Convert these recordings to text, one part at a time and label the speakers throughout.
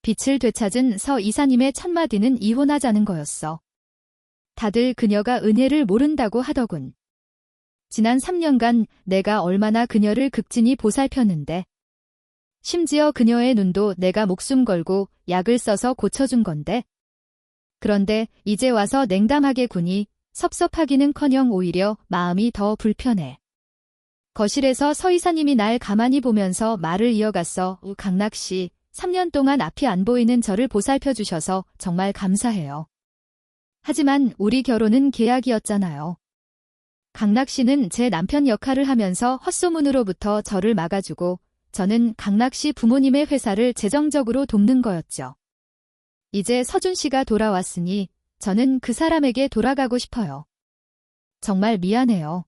Speaker 1: 빛을 되찾은 서 이사님의 첫마디는 이혼하자는 거였어. 다들 그녀가 은혜를 모른다고 하더군. 지난 3년간 내가 얼마나 그녀를 극진히 보살폈는데. 심지어 그녀의 눈도 내가 목숨 걸고 약을 써서 고쳐준 건데. 그런데 이제 와서 냉담하게 구니 섭섭하기는커녕 오히려 마음이 더 불편해. 거실에서 서 이사님이 날 가만히 보면서 말을 이어갔어. 강락씨, 3년 동안 앞이 안 보이는 저를 보살펴주셔서 정말 감사해요. 하지만 우리 결혼은 계약이었잖아요. 강락씨는 제 남편 역할을 하면서 헛소문으로부터 저를 막아주고 저는 강락씨 부모님의 회사를 재정적으로 돕는 거였죠. 이제 서준씨가 돌아왔으니 저는 그 사람에게 돌아가고 싶어요. 정말 미안해요.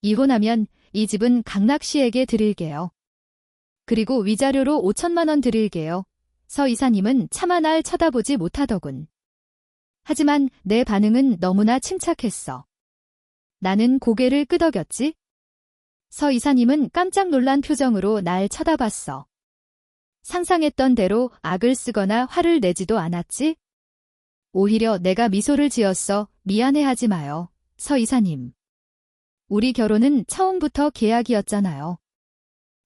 Speaker 1: 이혼하면 이 집은 강락씨에게 드릴게요. 그리고 위자료로 5천만 원 드릴게요. 서 이사님은 차마 날 쳐다보지 못하더군. 하지만 내 반응은 너무나 침착했어. 나는 고개를 끄덕였지. 서 이사님은 깜짝 놀란 표정으로 날 쳐다봤어. 상상했던 대로 악을 쓰거나 화를 내지도 않았지? 오히려 내가 미소를 지었어. 미안해하지 마요, 서 이사님. 우리 결혼은 처음부터 계약이었잖아요.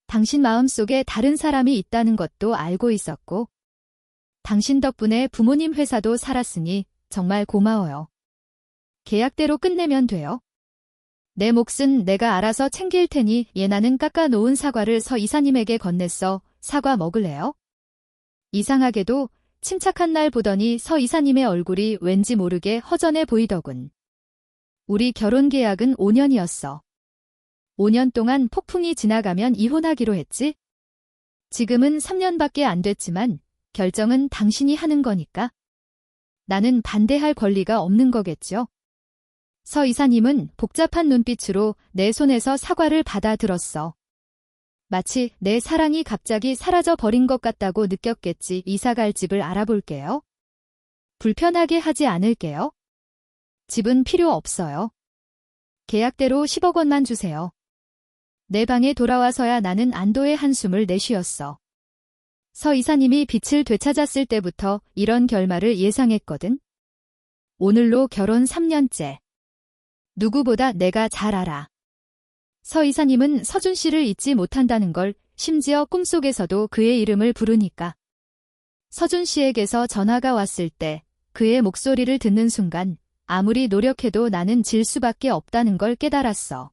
Speaker 1: 당신 마음속에 다른 사람이 있다는 것도 알고 있었고, 당신 덕분에 부모님 회사도 살았으니 정말 고마워요. 계약대로 끝내면 돼요. 내 몫은 내가 알아서 챙길 테니 예나는 깎아놓은 사과를 서 이사님에게 건넸어. 사과 먹을래요? 이상하게도 침착한 날 보더니 서 이사님의 얼굴이 왠지 모르게 허전해 보이더군. 우리 결혼 계약은 5년이었어. 5년 동안 폭풍이 지나가면 이혼하기로 했지? 지금은 3년밖에 안 됐지만 결정은 당신이 하는 거니까. 나는 반대할 권리가 없는 거겠죠? 서 이사님은 복잡한 눈빛으로 내 손에서 사과를 받아들었어. 마치 내 사랑이 갑자기 사라져 버린 것 같다고 느꼈겠지. 이사갈 집을 알아볼게요. 불편하게 하지 않을게요. 집은 필요 없어요. 계약대로 10억 원만 주세요. 내 방에 돌아와서야 나는 안도의 한숨을 내쉬었어. 서 이사님이 빛을 되찾았을 때부터 이런 결말을 예상했거든. 오늘로 결혼 3년째. 누구보다 내가 잘 알아. 서 이사님은 서준 씨를 잊지 못한다는 걸, 심지어 꿈속에서도 그의 이름을 부르니까. 서준 씨에게서 전화가 왔을 때 그의 목소리를 듣는 순간 아무리 노력해도 나는 질 수밖에 없다는 걸 깨달았어.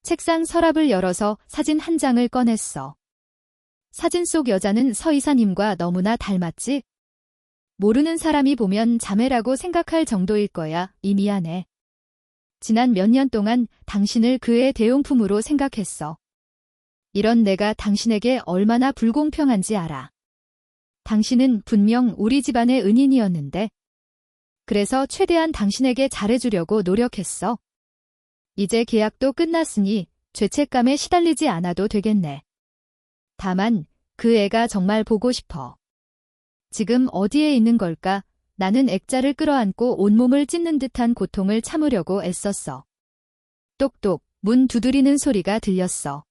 Speaker 1: 책상 서랍을 열어서 사진 한 장을 꺼냈어. 사진 속 여자는 서 이사님과 너무나 닮았지? 모르는 사람이 보면 자매라고 생각할 정도일 거야. 미안해. 지난 몇 년 동안 당신을 그의 대용품으로 생각했어. 이런 내가 당신에게 얼마나 불공평한지 알아. 당신은 분명 우리 집안의 은인이었는데. 그래서 최대한 당신에게 잘해주려고 노력했어. 이제 계약도 끝났으니 죄책감에 시달리지 않아도 되겠네. 다만 그 애가 정말 보고 싶어. 지금 어디에 있는 걸까? 나는 액자를 끌어안고 온몸을 찢는 듯한 고통을 참으려고 애썼어. 똑똑 문 두드리는 소리가 들렸어.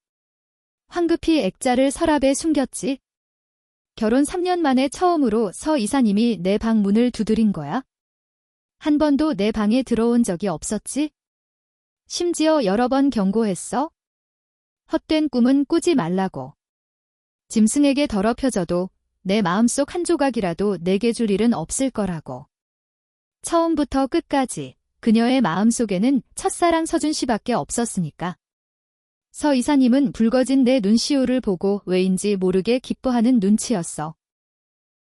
Speaker 1: 황급히 액자를 서랍에 숨겼지. 결혼 3년 만에 처음으로 서 이사님이 내 방 문을 두드린 거야? 한 번도 내 방에 들어온 적이 없었지? 심지어 여러 번 경고했어? 헛된 꿈은 꾸지 말라고. 짐승에게 더럽혀져도 내 마음속 한 조각이라도 내게 줄 일은 없을 거라고. 처음부터 끝까지 그녀의 마음속에는 첫사랑 서준 씨밖에 없었으니까. 서 이사님은 붉어진 내 눈시울을 보고 왜인지 모르게 기뻐하는 눈치였어.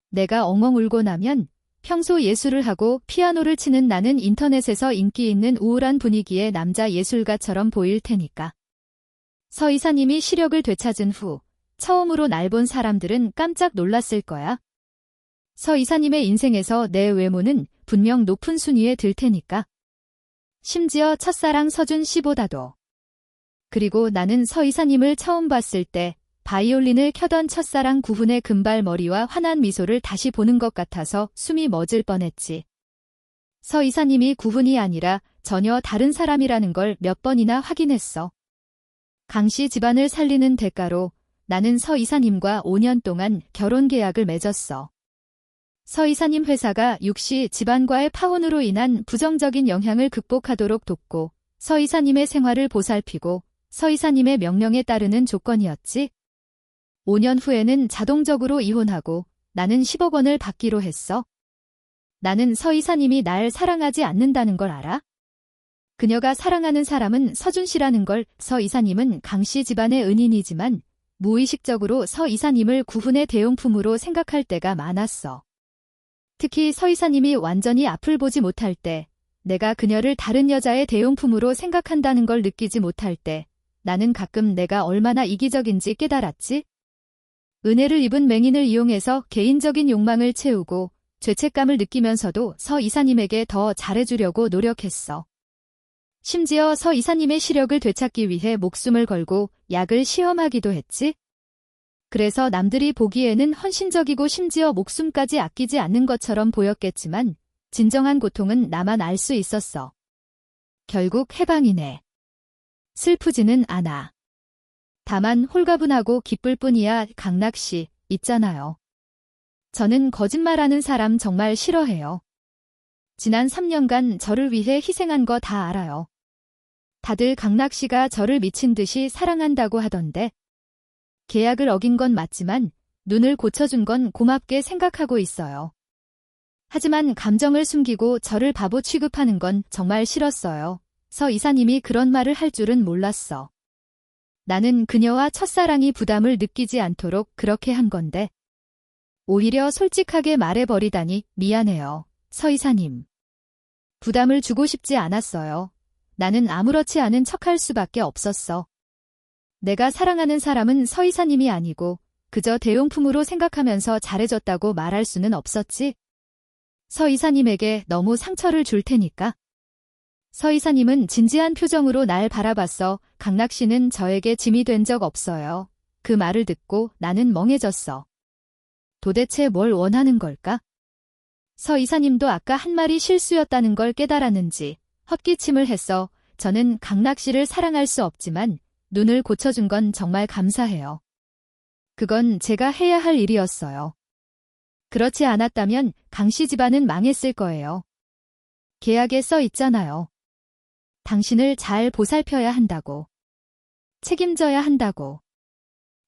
Speaker 1: 내가 엉엉 울고 나면 평소 예술을 하고 피아노를 치는 나는 인터넷에서 인기 있는 우울한 분위기의 남자 예술가처럼 보일 테니까. 서 이사님이 시력을 되찾은 후 처음으로 날 본 사람들은 깜짝 놀랐을 거야. 서 이사님의 인생에서 내 외모는 분명 높은 순위에 들 테니까. 심지어 첫사랑 서준 씨보다도. 그리고 나는 서 이사님을 처음 봤을 때 바이올린을 켜던 첫사랑 구훈의 금발머리와 환한 미소를 다시 보는 것 같아서 숨이 멎을 뻔했지. 서 이사님이 구훈이 아니라 전혀 다른 사람이라는 걸 몇 번이나 확인했어. 강씨 집안을 살리는 대가로 나는 서 이사님과 5년 동안 결혼 계약을 맺었어. 서 이사님 회사가 육시 집안과의 파혼으로 인한 부정적인 영향을 극복하도록 돕고 서 이사님의 생활을 보살피고 서 이사님의 명령에 따르는 조건이었지. 5년 후에는 자동적으로 이혼하고 나는 10억 원을 받기로 했어. 나는 서 이사님이 날 사랑하지 않는다는 걸 알아? 그녀가 사랑하는 사람은 서준 씨라는 걸. 서 이사님은 강 씨 집안의 은인이지만 무의식적으로 서 이사님을 구훈의 대용품으로 생각할 때가 많았어. 특히 서 이사님이 완전히 앞을 보지 못할 때, 내가 그녀를 다른 여자의 대용품으로 생각한다는 걸 느끼지 못할 때, 나는 가끔 내가 얼마나 이기적인지 깨달았지. 은혜를 입은 맹인을 이용해서 개인적인 욕망을 채우고 죄책감을 느끼면서도 서 이사님에게 더 잘해주려고 노력했어. 심지어 서 이사님의 시력을 되찾기 위해 목숨을 걸고 약을 시험하기도 했지. 그래서 남들이 보기에는 헌신적이고 심지어 목숨까지 아끼지 않는 것처럼 보였겠지만 진정한 고통은 나만 알 수 있었어. 결국 해방이네. 슬프지는 않아. 다만 홀가분하고 기쁠 뿐이야. 강락 씨, 있잖아요. 저는 거짓말하는 사람 정말 싫어해요. 지난 3년간 저를 위해 희생한 거 다 알아요. 다들 강락 씨가 저를 미친 듯이 사랑한다고 하던데. 계약을 어긴 건 맞지만 눈을 고쳐준 건 고맙게 생각하고 있어요. 하지만 감정을 숨기고 저를 바보 취급하는 건 정말 싫었어요. 서 이사님이 그런 말을 할 줄은 몰랐어. 나는 그녀와 첫사랑이 부담을 느끼지 않도록 그렇게 한 건데. 오히려 솔직하게 말해버리다니 미안해요. 서 이사님. 부담을 주고 싶지 않았어요. 나는 아무렇지 않은 척할 수밖에 없었어. 내가 사랑하는 사람은 서 이사님이 아니고 그저 대용품으로 생각하면서 잘해줬다고 말할 수는 없었지. 서 이사님에게 너무 상처를 줄 테니까. 서 이사님은 진지한 표정으로 날 바라봤어. 강락 씨는 저에게 짐이 된 적 없어요. 그 말을 듣고 나는 멍해졌어. 도대체 뭘 원하는 걸까? 서 이사님도 아까 한 말이 실수였다는 걸 깨달았는지 헛기침을 했어. 저는 강락 씨를 사랑할 수 없지만 눈을 고쳐준 건 정말 감사해요. 그건 제가 해야 할 일이었어요. 그렇지 않았다면 강 씨 집안은 망했을 거예요. 계약에 써 있잖아요. 당신을 잘 보살펴야 한다고. 책임져야 한다고.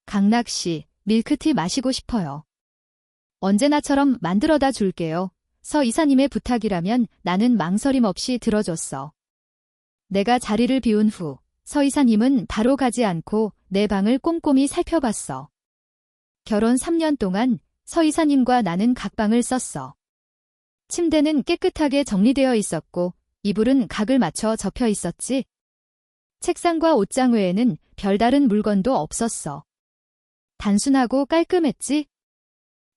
Speaker 1: 강락 씨, 밀크티 마시고 싶어요. 언제나처럼 만들어다 줄게요. 서 이사님의 부탁이라면 나는 망설임 없이 들어줬어. 내가 자리를 비운 후 서 이사님은 바로 가지 않고 내 방을 꼼꼼히 살펴봤어. 결혼 3년 동안 서 이사님과 나는 각방을 썼어. 침대는 깨끗하게 정리되어 있었고 이불은 각을 맞춰 접혀 있었지. 책상과 옷장 외에는 별다른 물건도 없었어. 단순하고 깔끔했지.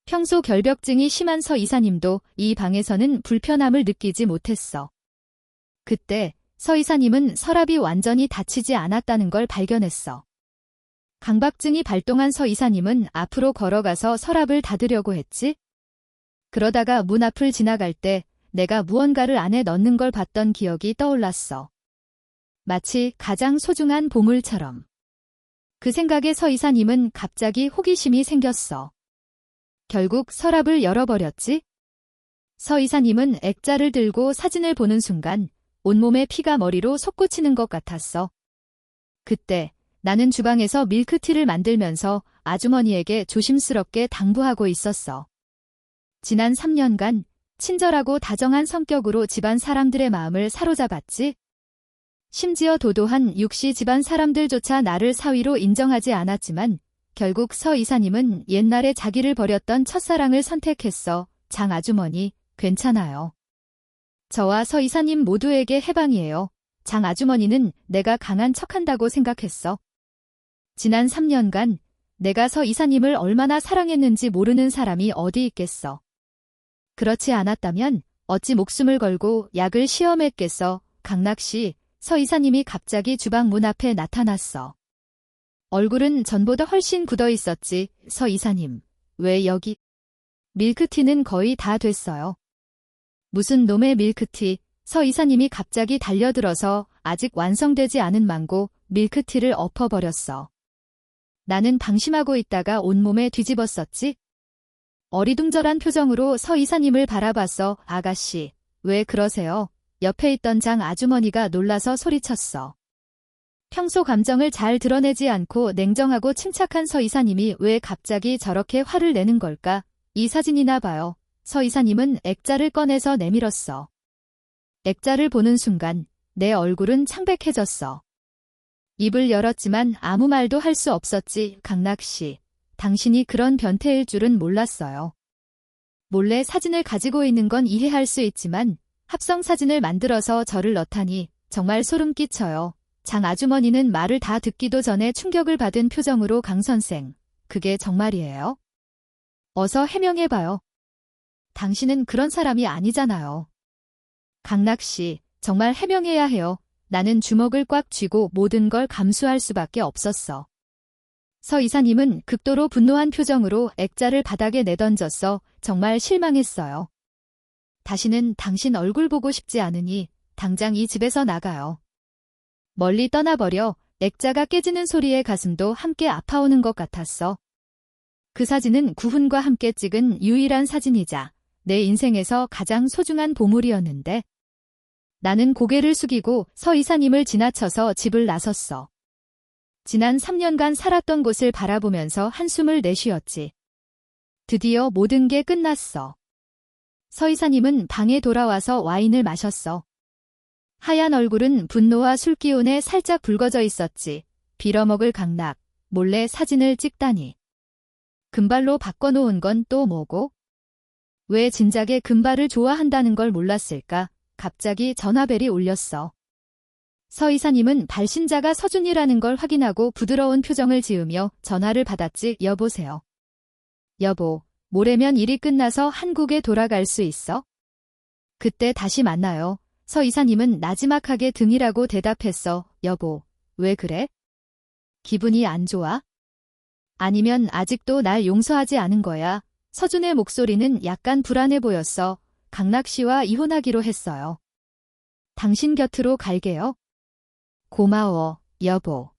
Speaker 1: 평소 결벽증이 심한 서 이사님도 이 방에서는 불편함을 느끼지 못했어. 그때 서 이사님은 서랍이 완전히 닫히지 않았다는 걸 발견했어. 강박증이 발동한 서 이사님은 앞으로 걸어가서 서랍을 닫으려고 했지. 그러다가 문 앞을 지나갈 때 내가 무언가를 안에 넣는 걸 봤던 기억이 떠올랐어. 마치 가장 소중한 보물처럼. 그 생각에 서 이사님은 갑자기 호기심이 생겼어. 결국 서랍을 열어버렸지. 서 이사님은 액자를 들고 사진을 보는 순간 온몸에 피가 머리로 솟구치는 것 같았어. 그때 나는 주방에서 밀크티를 만들면서 아주머니에게 조심스럽게 당부하고 있었어. 지난 3년간 친절하고 다정한 성격으로 집안 사람들의 마음을 사로잡았지. 심지어 도도한 육시 집안 사람들조차 나를 사위로 인정하지 않았지만 결국 서 이사님은 옛날에 자기를 버렸던 첫사랑을 선택했어. 장 아주머니, 괜찮아요. 저와 서 이사님 모두에게 해방이에요. 장 아주머니는 내가 강한 척한다고 생각했어. 지난 3년간 내가 서 이사님을 얼마나 사랑했는지 모르는 사람이 어디 있겠어. 그렇지 않았다면 어찌 목숨을 걸고 약을 시험했겠어. 강락 씨, 서 이사님이 갑자기 주방 문 앞에 나타났어. 얼굴은 전보다 훨씬 굳어 있었지. 서 이사님, 왜 여기? 밀크티는 거의 다 됐어요. 무슨 놈의 밀크티? 서 이사님이 갑자기 달려들어서 아직 완성되지 않은 망고 밀크티를 엎어버렸어. 나는 방심하고 있다가 온몸에 뒤집었었지. 어리둥절한 표정으로 서 이사님을 바라봤어. 아가씨, 왜 그러세요? 옆에 있던 장 아주머니가 놀라서 소리쳤어. 평소 감정을 잘 드러내지 않고 냉정하고 침착한 서 이사님이 왜 갑자기 저렇게 화를 내는 걸까? 이 사진이나 봐요. 서 이사님은 액자를 꺼내서 내밀었어. 액자를 보는 순간 내 얼굴은 창백해졌어. 입을 열었지만 아무 말도 할 수 없었지. 강락씨, 당신이 그런 변태일 줄은 몰랐어요. 몰래 사진을 가지고 있는 건 이해할 수 있지만 합성 사진을 만들어서 저를 넣다니 정말 소름 끼쳐요. 장 아주머니는 말을 다 듣기도 전에 충격을 받은 표정으로 강 선생, 그게 정말이에요? 어서 해명해봐요. 당신은 그런 사람이 아니잖아요. 강락씨, 정말 해명해야 해요. 나는 주먹을 꽉 쥐고 모든 걸 감수할 수밖에 없었어. 서 이사님은 극도로 분노한 표정으로 액자를 바닥에 내던졌어. 정말 실망했어요. 다시는 당신 얼굴 보고 싶지 않으니 당장 이 집에서 나가요. 멀리 떠나버려. 액자가 깨지는 소리에 가슴도 함께 아파오는 것 같았어. 그 사진은 구훈과 함께 찍은 유일한 사진이자 내 인생에서 가장 소중한 보물이었는데 나는 고개를 숙이고 서 이사님을 지나쳐서 집을 나섰어. 지난 3년간 살았던 곳을 바라보면서 한숨을 내쉬었지. 드디어 모든 게 끝났어. 서 이사님은 방에 돌아와서 와인을 마셨어. 하얀 얼굴은 분노와 술기운에 살짝 붉어져 있었지. 빌어먹을 강락, 몰래 사진을 찍다니. 금발로 바꿔놓은 건 또 뭐고? 왜 진작에 금발을 좋아한다는 걸 몰랐을까? 갑자기 전화벨이 울렸어. 서 이사님은 발신자가 서준이라는 걸 확인하고 부드러운 표정을 지으며 전화를 받았지. 여보세요. 여보, 모레면 일이 끝나서 한국에 돌아갈 수 있어? 그때 다시 만나요. 서 이사님은 나지막하게 등이라고 대답했어. 여보, 왜 그래? 기분이 안 좋아? 아니면 아직도 날 용서하지 않은 거야? 서준의 목소리는 약간 불안해 보였어. 강락 씨와 이혼하기로 했어요. 당신 곁으로 갈게요. 고마워, 여보.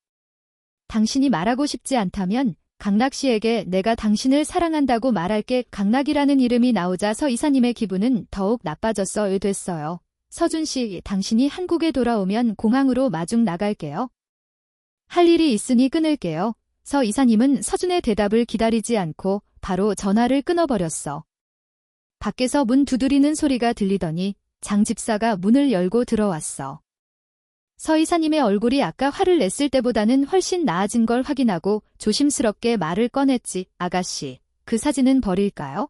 Speaker 1: 당신이 말하고 싶지 않다면 강락 씨에게 내가 당신을 사랑한다고 말할게. 강락이라는 이름이 나오자 서 이사님의 기분은 더욱 나빠졌어. 됐어요. 서준 씨, 당신이 한국에 돌아오면 공항으로 마중 나갈게요. 할 일이 있으니 끊을게요. 서 이사님은 서준의 대답을 기다리지 않고 바로 전화를 끊어버렸어. 밖에서 문 두드리는 소리가 들리더니 장 집사가 문을 열고 들어왔어. 서 이사님의 얼굴이 아까 화를 냈을 때보다는 훨씬 나아진 걸 확인하고 조심스럽게 말을 꺼냈지. 아가씨, 그 사진은 버릴까요?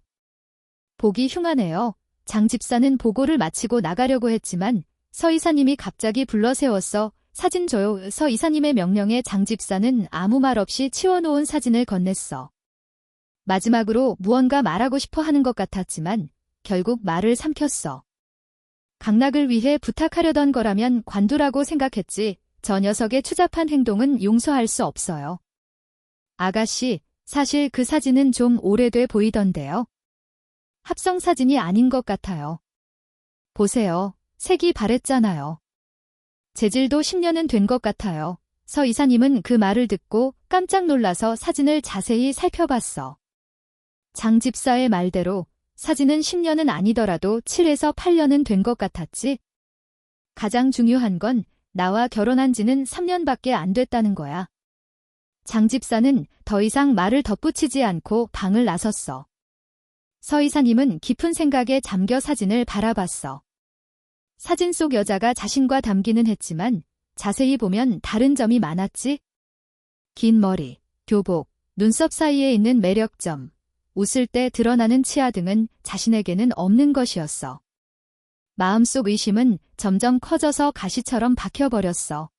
Speaker 1: 보기 흉하네요. 장 집사는 보고를 마치고 나가려고 했지만 서 이사님이 갑자기 불러 세웠어. 사진 줘요. 서 이사님의 명령에 장 집사는 아무 말 없이 치워놓은 사진을 건넸어. 마지막으로 무언가 말하고 싶어 하는 것 같았지만 결국 말을 삼켰어. 강락을 위해 부탁하려던 거라면 관두라고 생각했지. 저 녀석의 추잡한 행동은 용서할 수 없어요. 아가씨, 사실 그 사진은 좀 오래돼 보이던데요. 합성 사진이 아닌 것 같아요. 보세요. 색이 바랬잖아요. 재질도 10년은 된 것 같아요. 서 이사님은 그 말을 듣고 깜짝 놀라서 사진을 자세히 살펴봤어. 장 집사의 말대로 사진은 10년은 아니더라도 7에서 8년은 된 것 같았지. 가장 중요한 건 나와 결혼한 지는 3년밖에 안 됐다는 거야. 장 집사는 더 이상 말을 덧붙이지 않고 방을 나섰어. 서 이사님은 깊은 생각에 잠겨 사진을 바라봤어. 사진 속 여자가 자신과 닮기는 했지만 자세히 보면 다른 점이 많았지. 긴 머리, 교복, 눈썹 사이에 있는 매력점, 웃을 때 드러나는 치아 등은 자신에게는 없는 것이었어. 마음속 의심은 점점 커져서 가시처럼 박혀버렸어.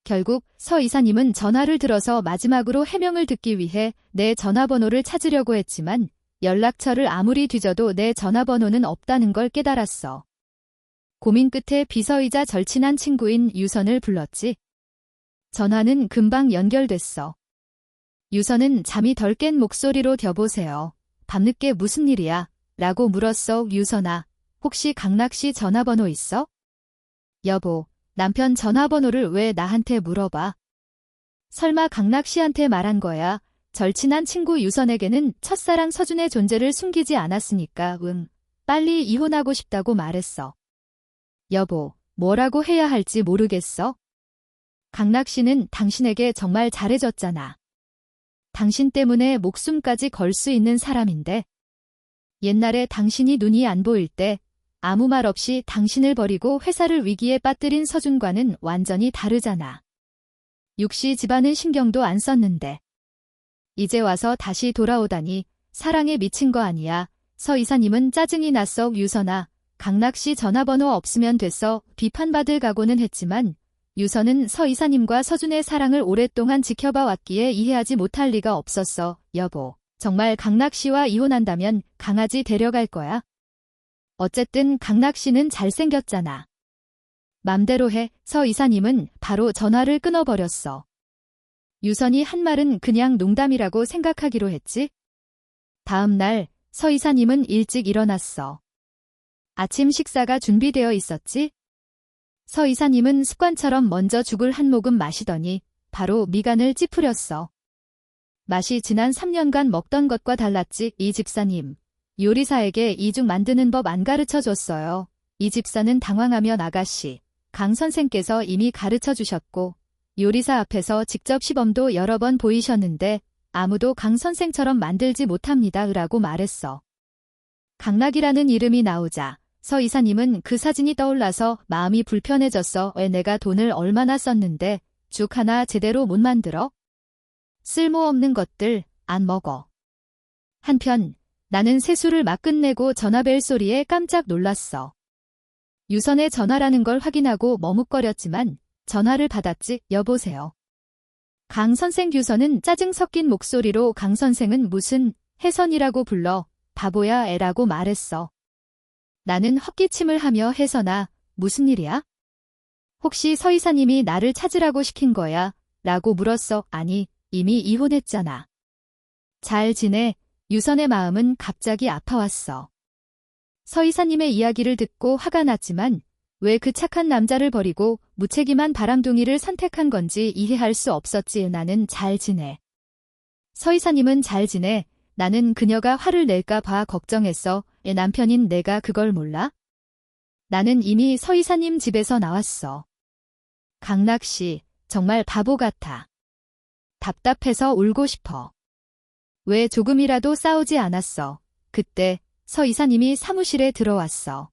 Speaker 1: 결국 서 이사님은 전화를 들어서 마지막으로 해명을 듣기 위해 내 전화번호를 찾으려고 했지만 연락처를 아무리 뒤져도 내 전화번호는 없다는 걸 깨달았어. 고민 끝에 비서이자 절친한 친구인 유선을 불렀지. 전화는 금방 연결됐어. 유선은 잠이 덜 깬 목소리로 여보세요. 밤늦게 무슨 일이야? 라고 물었어. 유선아, 혹시 강락 씨 전화번호 있어? 여보, 남편 전화번호를 왜 나한테 물어봐? 설마 강락 씨한테 말한 거야? 절친한 친구 유선에게는 첫사랑 서준의 존재를 숨기지 않았으니까 응. 빨리 이혼하고 싶다고 말했어. 여보, 뭐라고 해야 할지 모르겠어? 강락 씨는 당신에게 정말 잘해줬잖아. 당신 때문에 목숨까지 걸 수 있는 사람인데. 옛날에 당신이 눈이 안 보일 때 아무 말 없이 당신을 버리고 회사를 위기에 빠뜨린 서준과는 완전히 다르잖아. 육씨 집안은 신경도 안 썼는데. 이제 와서 다시 돌아오다니 사랑에 미친 거 아니야. 서 이사님은 짜증이 났어. 유선아, 강락씨 전화번호 없으면 됐어. 비판받을 각오는 했지만 유선은 서 이사님과 서준의 사랑을 오랫동안 지켜봐 왔기에 이해하지 못할 리가 없었어. 여보, 정말 강락씨와 이혼한다면 강아지 데려갈 거야? 어쨌든 강락씨는 잘생겼잖아. 맘대로 해. 서 이사님은 바로 전화를 끊어버렸어. 유선이 한 말은 그냥 농담이라고 생각하기로 했지. 다음 날 서 이사님은 일찍 일어났어. 아침 식사가 준비되어 있었지. 서 이사님은 습관처럼 먼저 죽을 한 모금 마시더니 바로 미간을 찌푸렸어. 맛이 지난 3년간 먹던 것과 달랐지. 이 집사님, 요리사에게 이죽 만드는 법 안 가르쳐줬어요. 이 집사는 당황하며 아가씨, 강 선생께서 이미 가르쳐 주셨고 요리사 앞에서 직접 시범도 여러 번 보이셨는데 아무도 강 선생처럼 만들지 못합니다. 라고 말했어. 강락이라는 이름이 나오자 서 이사님은 그 사진이 떠올라서 마음이 불편해졌어. 왜 내가 돈을 얼마나 썼는데 죽 하나 제대로 못 만들어? 쓸모없는 것들 안 먹어. 한편 나는 세수를 막 끝내고 전화 벨 소리에 깜짝 놀랐어. 유선의 전화라는 걸 확인하고 머뭇거렸지만 전화를 받았지. 여보세요. 강 선생. 유선은 짜증 섞인 목소리로 강 선생은 무슨 혜선이라고 불러. 바보야 애라고 말했어. 나는 헛기침을 하며 혜선아, 무슨 일이야? 혹시 서 이사님이 나를 찾으라고 시킨 거야? 라고 물었어. 아니, 이미 이혼했잖아. 잘 지내? 유선의 마음은 갑자기 아파왔어. 서 이사님의 이야기를 듣고 화가 났지만 왜 그 착한 남자를 버리고 무책임한 바람둥이를 선택한 건지 이해할 수 없었지. 나는 잘 지내. 서 이사님은 잘 지내. 나는 그녀가 화를 낼까 봐 걱정했어. 남편인 내가 그걸 몰라? 나는 이미 서 이사님 집에서 나왔어. 강락 씨, 정말 바보 같아. 답답해서 울고 싶어. 왜 조금이라도 싸우지 않았어. 그때 서 이사님이 사무실에 들어왔어.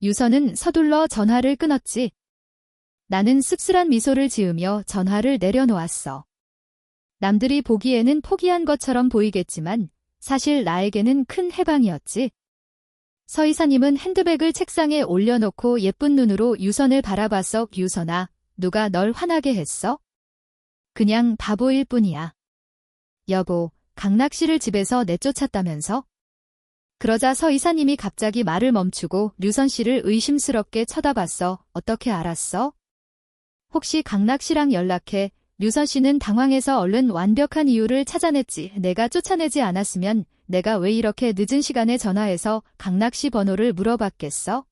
Speaker 1: 유선은 서둘러 전화를 끊었지. 나는 씁쓸한 미소를 지으며 전화를 내려놓았어. 남들이 보기에는 포기한 것처럼 보이겠지만 사실 나에게는 큰 해방이었지. 서 이사님은 핸드백을 책상에 올려놓고 예쁜 눈으로 유선을 바라봤어. 유선아, 누가 널 화나게 했어? 그냥 바보일 뿐이야. 여보, 강락 씨를 집에서 내쫓았다면서? 그러자 서 이사님이 갑자기 말을 멈추고 류선 씨를 의심스럽게 쳐다봤어. 어떻게 알았어? 혹시 강락 씨랑 연락해? 류선 씨는 당황해서 얼른 완벽한 이유를 찾아냈지. 내가 쫓아내지 않았으면 내가 왜 이렇게 늦은 시간에 전화해서 강락 씨 번호를 물어봤겠어?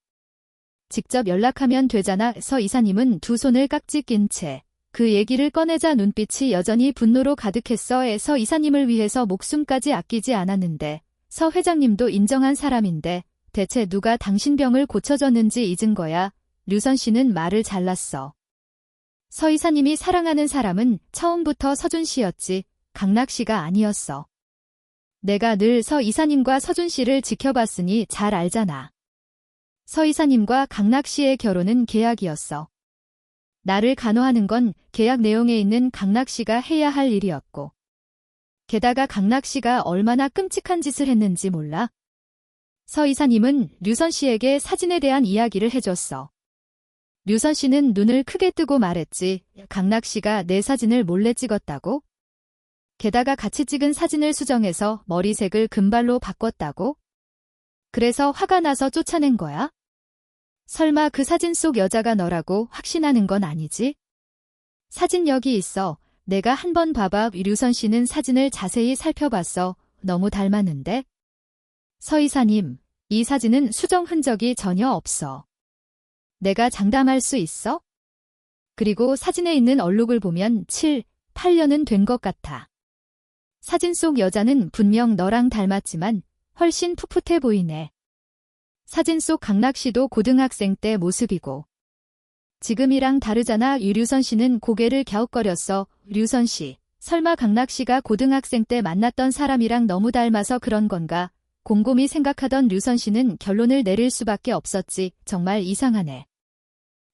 Speaker 1: 직접 연락하면 되잖아. 서 이사님은 두 손을 깍지 낀 채 그 얘기를 꺼내자 눈빛이 여전히 분노로 가득했어. 서 이사님을 위해서 목숨까지 아끼지 않았는데 서 회장님도 인정한 사람인데 대체 누가 당신 병을 고쳐줬는지 잊은 거야. 류선 씨는 말을 잘랐어. 서 이사님이 사랑하는 사람은 처음부터 서준 씨였지 강락 씨가 아니었어. 내가 늘 서 이사님과 서준 씨를 지켜봤으니 잘 알잖아. 서 이사님과 강락 씨의 결혼은 계약이었어. 나를 간호하는 건 계약 내용에 있는 강락 씨가 해야 할 일이었고. 게다가 강락 씨가 얼마나 끔찍한 짓을 했는지 몰라? 서 이사님은 류선 씨에게 사진에 대한 이야기를 해줬어. 류선 씨는 눈을 크게 뜨고 말했지. 강락 씨가 내 사진을 몰래 찍었다고? 게다가 같이 찍은 사진을 수정해서 머리색을 금발로 바꿨다고? 그래서 화가 나서 쫓아낸 거야? 설마 그 사진 속 여자가 너라고 확신하는 건 아니지? 사진 여기 있어. 내가 한번 봐봐. 류선 씨는 사진을 자세히 살펴봤어. 너무 닮았는데? 서 이사님, 이 사진은 수정 흔적이 전혀 없어. 내가 장담할 수 있어? 그리고 사진에 있는 얼룩을 보면 7, 8년은 된 것 같아. 사진 속 여자는 분명 너랑 닮았지만 훨씬 풋풋해 보이네. 사진 속 강락 씨도 고등학생 때 모습이고. 지금이랑 다르잖아. 유류선 씨는 고개를 갸웃거렸어. 류선 씨, 설마 강락 씨가 고등학생 때 만났던 사람이랑 너무 닮아서 그런 건가? 곰곰이 생각하던 류선 씨는 결론을 내릴 수밖에 없었지. 정말 이상하네.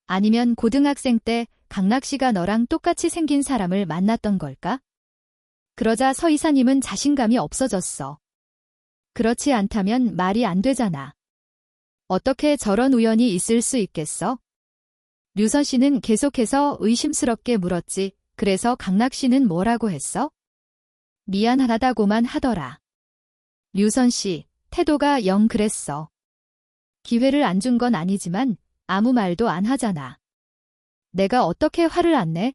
Speaker 1: 아니면 고등학생 때 강락 씨가 너랑 똑같이 생긴 사람을 만났던 걸까? 그러자 서 이사님은 자신감이 없어졌어. 그렇지 않다면 말이 안 되잖아. 어떻게 저런 우연이 있을 수 있겠어? 류선 씨는 계속해서 의심스럽게 물었지. 그래서 강락 씨는 뭐라고 했어? 미안하다고만 하더라. 류선 씨, 태도가 영 그랬어. 기회를 안 준 건 아니지만 아무 말도 안 하잖아. 내가 어떻게 화를 안 내?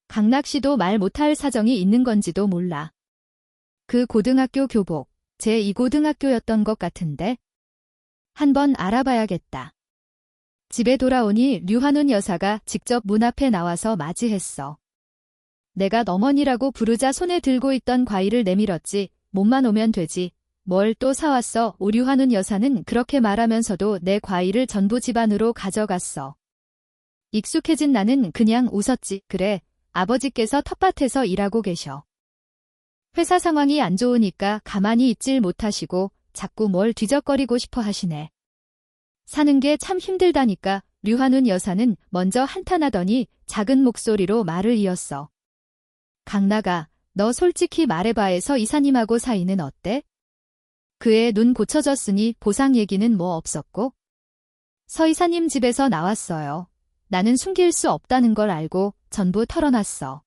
Speaker 1: 강락 씨도 말 못할 사정이 있는 건지도 몰라. 그 고등학교 교복, 제2고등학교였던 것 같은데. 한번 알아봐야겠다. 집에 돌아오니 류한운 여사가 직접 문 앞에 나와서 맞이했어. 내가 어머니라고 부르자 손에 들고 있던 과일을 내밀었지. 몸만 오면 되지. 뭘 또 사왔어? 류한운 여사는 그렇게 말하면서도 내 과일을 전부 집 안으로 가져갔어. 익숙해진 나는 그냥 웃었지. 그래, 아버지께서 텃밭에서 일하고 계셔. 회사 상황이 안 좋으니까 가만히 있질 못하시고 자꾸 뭘 뒤적거리고 싶어 하시네. 사는 게 참 힘들다니까. 류한운 여사는 먼저 한탄하더니 작은 목소리로 말을 이었어. 강나가, 너 솔직히 말해봐. 해서 이사님하고 사이는 어때? 그의 눈 고쳐졌으니 보상 얘기는 뭐 없었고? 서 이사님 집에서 나왔어요. 나는 숨길 수 없다는 걸 알고 전부 털어놨어.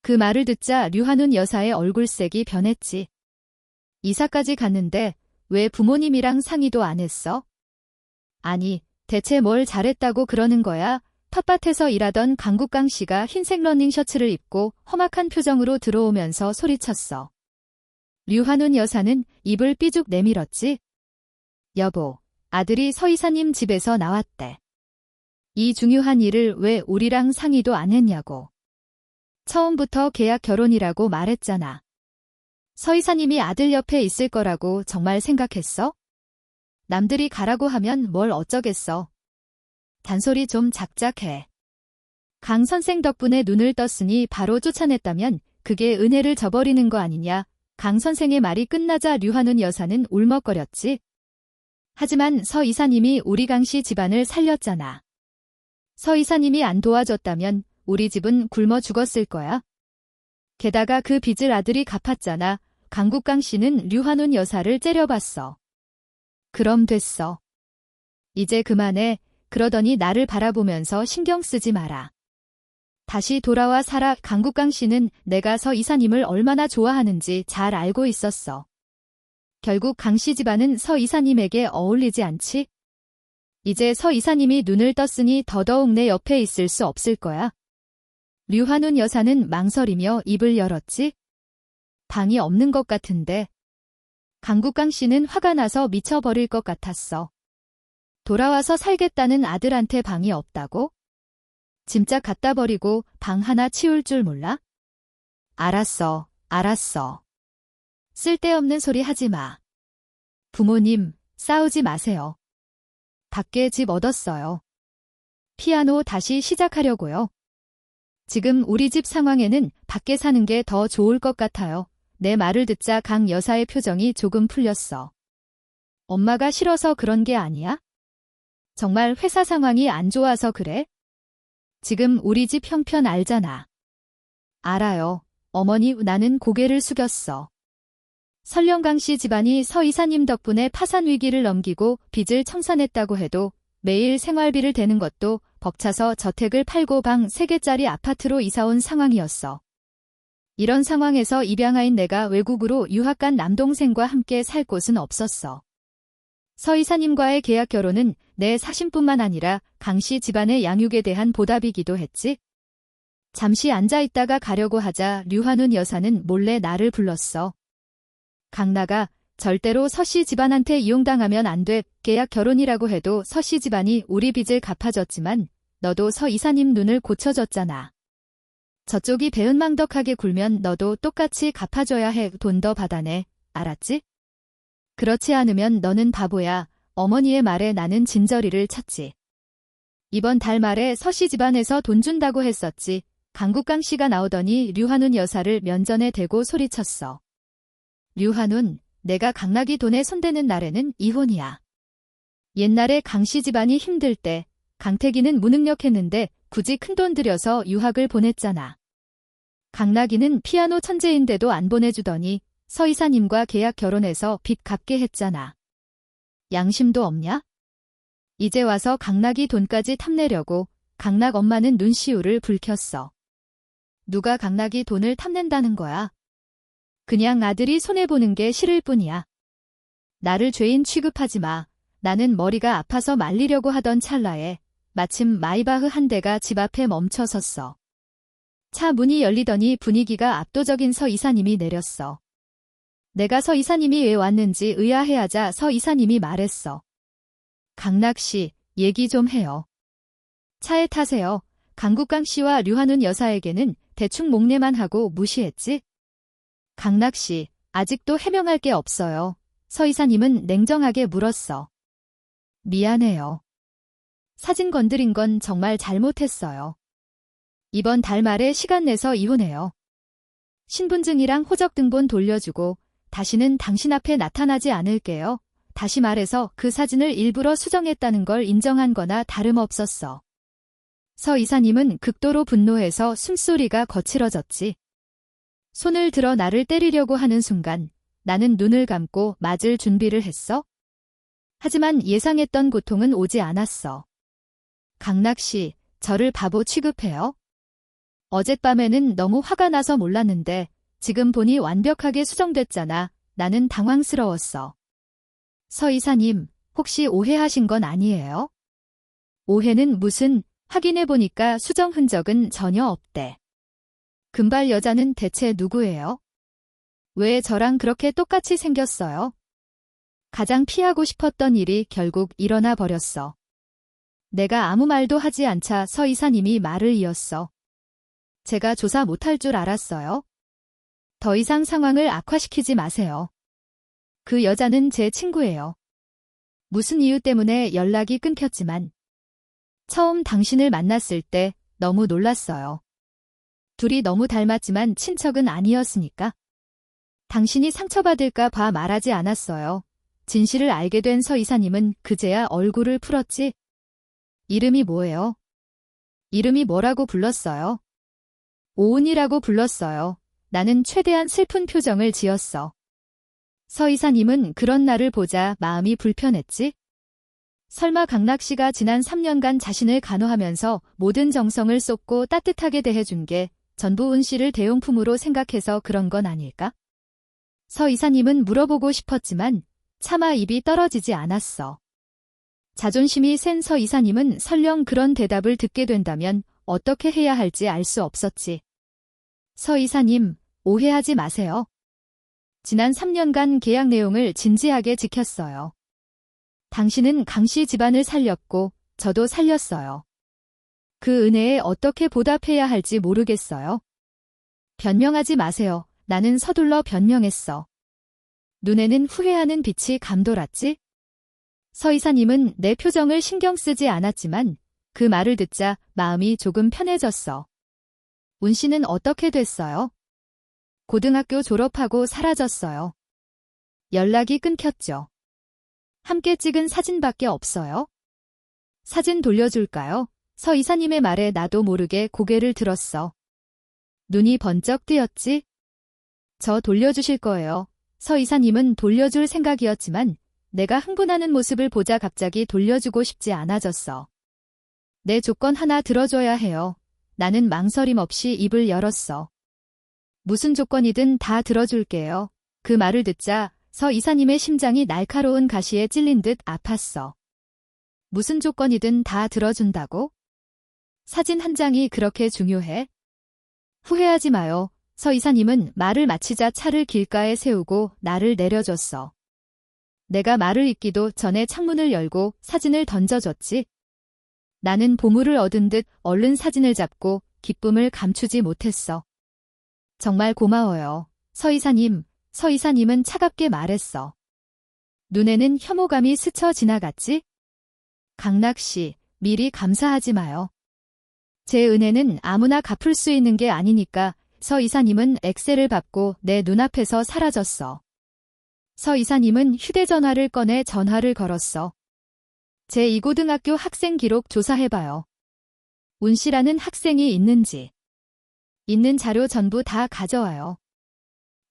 Speaker 1: 그 말을 듣자 류한운 여사의 얼굴색이 변했지. 이사까지 갔는데 왜 부모님이랑 상의도 안 했어? 아니, 대체 뭘 잘했다고 그러는 거야? 텃밭에서 일하던 강국강 씨가 흰색 러닝 셔츠를 입고 험악한 표정으로 들어오면서 소리쳤어. 류한운 여사는 입을 삐죽 내밀었지. 여보, 아들이 서 이사님 집에서 나왔대. 이 중요한 일을 왜 우리랑 상의도 안 했냐고. 처음부터 계약 결혼이라고 말했잖아. 서 이사님이 아들 옆에 있을 거라고 정말 생각했어? 남들이 가라고 하면 뭘 어쩌겠어. 단소리 좀 작작해. 강 선생 덕분에 눈을 떴으니 바로 쫓아냈다면 그게 은혜를 저버리는 거 아니냐. 강 선생의 말이 끝나자 류한운 여사는 울먹거렸지. 하지만 서 이사님이 우리 강씨 집안을 살렸잖아. 서 이사님이 안 도와줬다면 우리 집은 굶어 죽었을 거야. 게다가 그 빚을 아들이 갚았잖아. 강국강 씨는 류한운 여사를 째려봤어. 그럼 됐어. 이제 그만해. 그러더니 나를 바라보면서 신경 쓰지 마라. 다시 돌아와 살아. 강국강 씨는 내가 서 이사님을 얼마나 좋아하는지 잘 알고 있었어. 결국 강씨 집안은 서 이사님에게 어울리지 않지? 이제 서 이사님이 눈을 떴으니 더더욱 내 옆에 있을 수 없을 거야. 류한운 여사는 망설이며 입을 열었지. 방이 없는 것 같은데. 강국강 씨는 화가 나서 미쳐버릴 것 같았어. 돌아와서 살겠다는 아들한테 방이 없다고? 짐짝 갖다 버리고 방 하나 치울 줄 몰라? 알았어, 알았어. 쓸데없는 소리 하지 마. 부모님, 싸우지 마세요. 밖에 집 얻었어요. 피아노 다시 시작하려고요. 지금 우리 집 상황에는 밖에 사는 게 더 좋을 것 같아요. 내 말을 듣자 강 여사의 표정이 조금 풀렸어. 엄마가 싫어서 그런 게 아니야? 정말 회사 상황이 안 좋아서 그래? 지금 우리 집 형편 알잖아. 알아요. 어머니. 나는 고개를 숙였어. 설령 강 씨 집안이 서 이사님 덕분에 파산 위기를 넘기고 빚을 청산했다고 해도 매일 생활비를 대는 것도 벅차서 저택을 팔고 방 3개짜리 아파트로 이사온 상황이었어. 이런 상황에서 입양아인 내가 외국으로 유학 간 남동생과 함께 살 곳은 없었어. 서 이사님과의 계약 결혼은 내 사심뿐만 아니라 강씨 집안의 양육에 대한 보답이기도 했지. 잠시 앉아있다가 가려고 하자 류한운 여사는 몰래 나를 불렀어. 강나가, 절대로 서씨 집안한테 이용당하면 안 돼. 계약 결혼이라고 해도 서씨 집안이 우리 빚을 갚아줬지만 너도 서 이사님 눈을 고쳐줬잖아. 저쪽이 배은망덕하게 굴면 너도 똑같이 갚아줘야 해. 돈 더 받아내. 알았지? 그렇지 않으면 너는 바보야. 어머니의 말에 나는 진저리를 쳤지. 이번 달 말에 서씨 집안에서 돈 준다고 했었지. 강국강 씨가 나오더니 류한운 여사를 면전에 대고 소리쳤어. 류한운, 내가 강락이 돈에 손대는 날에는 이혼이야. 옛날에 강씨 집안이 힘들 때 강태기는 무능력했는데 굳이 큰돈 들여서 유학을 보냈잖아. 강락이는 피아노 천재인데도 안 보내주더니 서 이사님과 계약 결혼해서 빚 갚게 했잖아. 양심도 없냐? 이제 와서 강락이 돈까지 탐내려고 강락 엄마는 눈시울을 붉혔어. 누가 강락이 돈을 탐낸다는 거야? 그냥 아들이 손해보는 게 싫을 뿐이야. 나를 죄인 취급하지 마. 나는 머리가 아파서 말리려고 하던 찰나에 마침 마이바흐 한 대가 집 앞에 멈춰섰어. 차 문이 열리더니 분위기가 압도적인 서 이사님이 내렸어. 내가 서 이사님이 왜 왔는지 의아해하자 서 이사님이 말했어. 강락 씨, 얘기 좀 해요. 차에 타세요. 강국강 씨와 류한운 여사에게는 대충 목례만 하고 무시했지? 강락 씨, 아직도 해명할 게 없어요. 서 이사님은 냉정하게 물었어. 미안해요. 사진 건드린 건 정말 잘못했어요. 이번 달 말에 시간 내서 이혼해요. 신분증이랑 호적등본 돌려주고 다시는 당신 앞에 나타나지 않을게요. 다시 말해서 그 사진을 일부러 수정했다는 걸 인정한 거나 다름없었어. 서 이사님은 극도로 분노해서 숨소리가 거칠어졌지. 손을 들어 나를 때리려고 하는 순간 나는 눈을 감고 맞을 준비를 했어. 하지만 예상했던 고통은 오지 않았어. 강락 씨, 저를 바보 취급해요? 어젯밤에는 너무 화가 나서 몰랐는데 지금 보니 완벽하게 수정됐잖아. 나는 당황스러웠어. 서 이사님, 혹시 오해하신 건 아니에요? 오해는 무슨, 확인해보니까 수정 흔적은 전혀 없대. 금발 여자는 대체 누구예요? 왜 저랑 그렇게 똑같이 생겼어요? 가장 피하고 싶었던 일이 결국 일어나 버렸어. 내가 아무 말도 하지 않자 서 이사님이 말을 이었어. 제가 조사 못할 줄 알았어요. 더 이상 상황을 악화시키지 마세요. 그 여자는 제 친구예요. 무슨 이유 때문에 연락이 끊겼지만 처음 당신을 만났을 때 너무 놀랐어요. 둘이 너무 닮았지만 친척은 아니었으니까. 당신이 상처받을까 봐 말하지 않았어요. 진실을 알게 된 서 이사님은 그제야 얼굴을 풀었지. 이름이 뭐예요? 이름이 뭐라고 불렀어요? 오은이라고 불렀어요. 나는 최대한 슬픈 표정을 지었어. 서 이사님은 그런 나를 보자 마음이 불편했지? 설마 강락 씨가 지난 3년간 자신을 간호하면서 모든 정성을 쏟고 따뜻하게 대해준 게 전부 은 씨를 대용품으로 생각해서 그런 건 아닐까? 서 이사님은 물어보고 싶었지만 차마 입이 떨어지지 않았어. 자존심이 센 서 이사님은 설령 그런 대답을 듣게 된다면 어떻게 해야 할지 알 수 없었지. 서 이사님, 오해하지 마세요. 지난 3년간 계약 내용을 진지하게 지켰어요. 당신은 강씨 집안을 살렸고 저도 살렸어요. 그 은혜에 어떻게 보답해야 할지 모르겠어요. 변명하지 마세요. 나는 서둘러 변명했어. 눈에는 후회하는 빛이 감돌았지? 서 이사님은 내 표정을 신경 쓰지 않았지만 그 말을 듣자 마음이 조금 편해졌어. 운 씨는 어떻게 됐어요? 고등학교 졸업하고 사라졌어요. 연락이 끊겼죠. 함께 찍은 사진밖에 없어요. 사진 돌려줄까요? 서 이사님의 말에 나도 모르게 고개를 들었어. 눈이 번쩍 뜨였지? 저 돌려주실 거예요. 서 이사님은 돌려줄 생각이었지만 내가 흥분하는 모습을 보자 갑자기 돌려주고 싶지 않아졌어. 내 조건 하나 들어줘야 해요. 나는 망설임 없이 입을 열었어. 무슨 조건이든 다 들어줄게요. 그 말을 듣자 서 이사님의 심장이 날카로운 가시에 찔린 듯 아팠어. 무슨 조건이든 다 들어준다고? 사진 한 장이 그렇게 중요해? 후회하지 마요. 서 이사님은 말을 마치자 차를 길가에 세우고 나를 내려줬어. 내가 말을 잇기도 전에 창문을 열고 사진을 던져줬지. 나는 보물을 얻은 듯 얼른 사진을 잡고 기쁨을 감추지 못했어. 정말 고마워요. 서 이사님, 서 이사님은 차갑게 말했어. 눈에는 혐오감이 스쳐 지나갔지? 강락 씨, 미리 감사하지 마요. 제 은혜는 아무나 갚을 수 있는 게 아니니까. 서 이사님은 엑셀을 밟고 내 눈앞에서 사라졌어. 서 이사님은 휴대전화를 꺼내 전화를 걸었어. 제 2고등학교 학생 기록 조사해봐요. 운 씨라는 학생이 있는지. 있는 자료 전부 다 가져와요.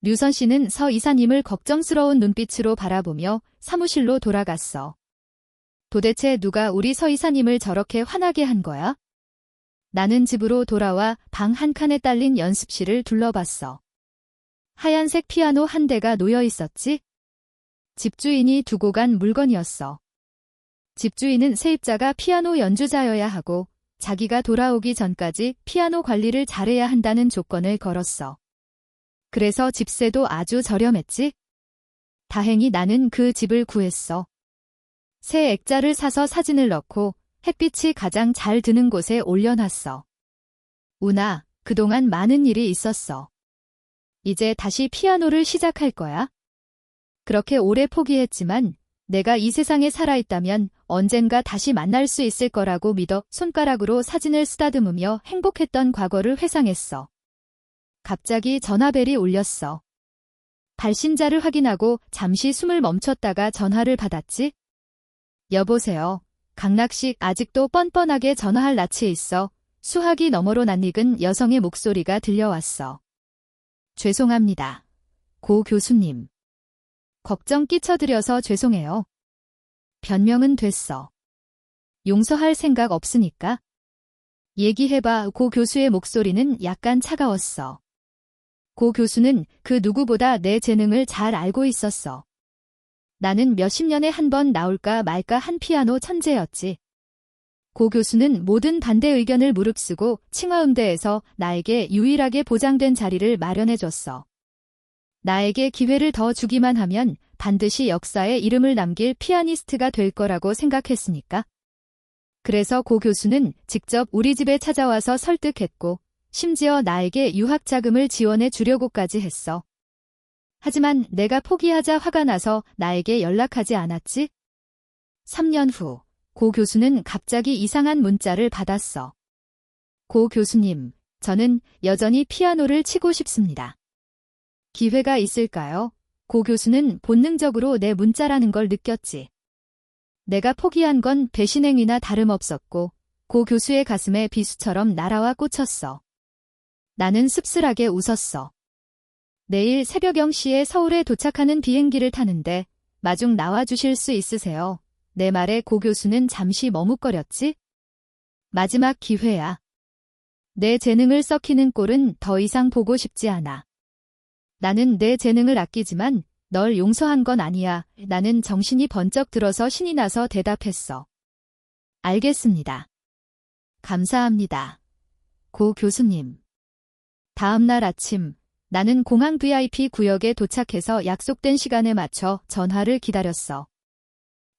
Speaker 1: 류선 씨는 서 이사님을 걱정스러운 눈빛으로 바라보며 사무실로 돌아갔어. 도대체 누가 우리 서 이사님을 저렇게 화나게 한 거야? 나는 집으로 돌아와 방 한 칸에 딸린 연습실을 둘러봤어. 하얀색 피아노 한 대가 놓여 있었지? 집주인이 두고 간 물건이었어. 집주인은 세입자가 피아노 연주자여야 하고 자기가 돌아오기 전까지 피아노 관리를 잘해야 한다는 조건을 걸었어. 그래서 집세도 아주 저렴했지? 다행히 나는 그 집을 구했어. 새 액자를 사서 사진을 넣고 햇빛이 가장 잘 드는 곳에 올려놨어. 운아, 그동안 많은 일이 있었어. 이제 다시 피아노를 시작할 거야? 그렇게 오래 포기했지만 내가 이 세상에 살아있다면 언젠가 다시 만날 수 있을 거라고 믿어 손가락으로 사진을 쓰다듬으며 행복했던 과거를 회상했어. 갑자기 전화벨이 울렸어. 발신자를 확인하고 잠시 숨을 멈췄다가 전화를 받았지? 여보세요. 강락씨 아직도 뻔뻔하게 전화할 낯이 있어. 수화기 너머로 낯익은 여성의 목소리가 들려왔어. 죄송합니다. 고 교수님. 걱정 끼쳐드려서 죄송해요. 변명은 됐어. 용서할 생각 없으니까. 얘기해봐. 고 교수의 목소리는 약간 차가웠어. 고 교수는 그 누구보다 내 재능을 잘 알고 있었어. 나는 몇십 년에 한 번 나올까 말까 한 피아노 천재였지. 고 교수는 모든 반대 의견을 무릅쓰고 칭화음대에서 나에게 유일하게 보장된 자리를 마련해줬어. 나에게 기회를 더 주기만 하면 반드시 역사에 이름을 남길 피아니스트가 될 거라고 생각했으니까. 그래서 고 교수는 직접 우리 집에 찾아와서 설득했고 심지어 나에게 유학 자금을 지원해 주려고까지 했어. 하지만 내가 포기하자 화가 나서 나에게 연락하지 않았지? 3년 후, 고 교수는 갑자기 이상한 문자를 받았어. 고 교수님, 저는 여전히 피아노를 치고 싶습니다. 기회가 있을까요? 고 교수는 본능적으로 내 문자라는 걸 느꼈지. 내가 포기한 건 배신행위나 다름없었고 고 교수의 가슴에 비수처럼 날아와 꽂혔어. 나는 씁쓸하게 웃었어. 내일 새벽 0시에 서울에 도착하는 비행기를 타는데 마중 나와주실 수 있으세요? 내 말에 고 교수는 잠시 머뭇거렸지? 마지막 기회야. 내 재능을 썩히는 꼴은 더 이상 보고 싶지 않아. 나는 내 재능을 아끼지만 널 용서한 건 아니야. 나는 정신이 번쩍 들어서 신이 나서 대답했어. 알겠습니다. 감사합니다. 고 교수님. 다음 날 아침, 나는 공항 VIP 구역에 도착해서 약속된 시간에 맞춰 전화를 기다렸어.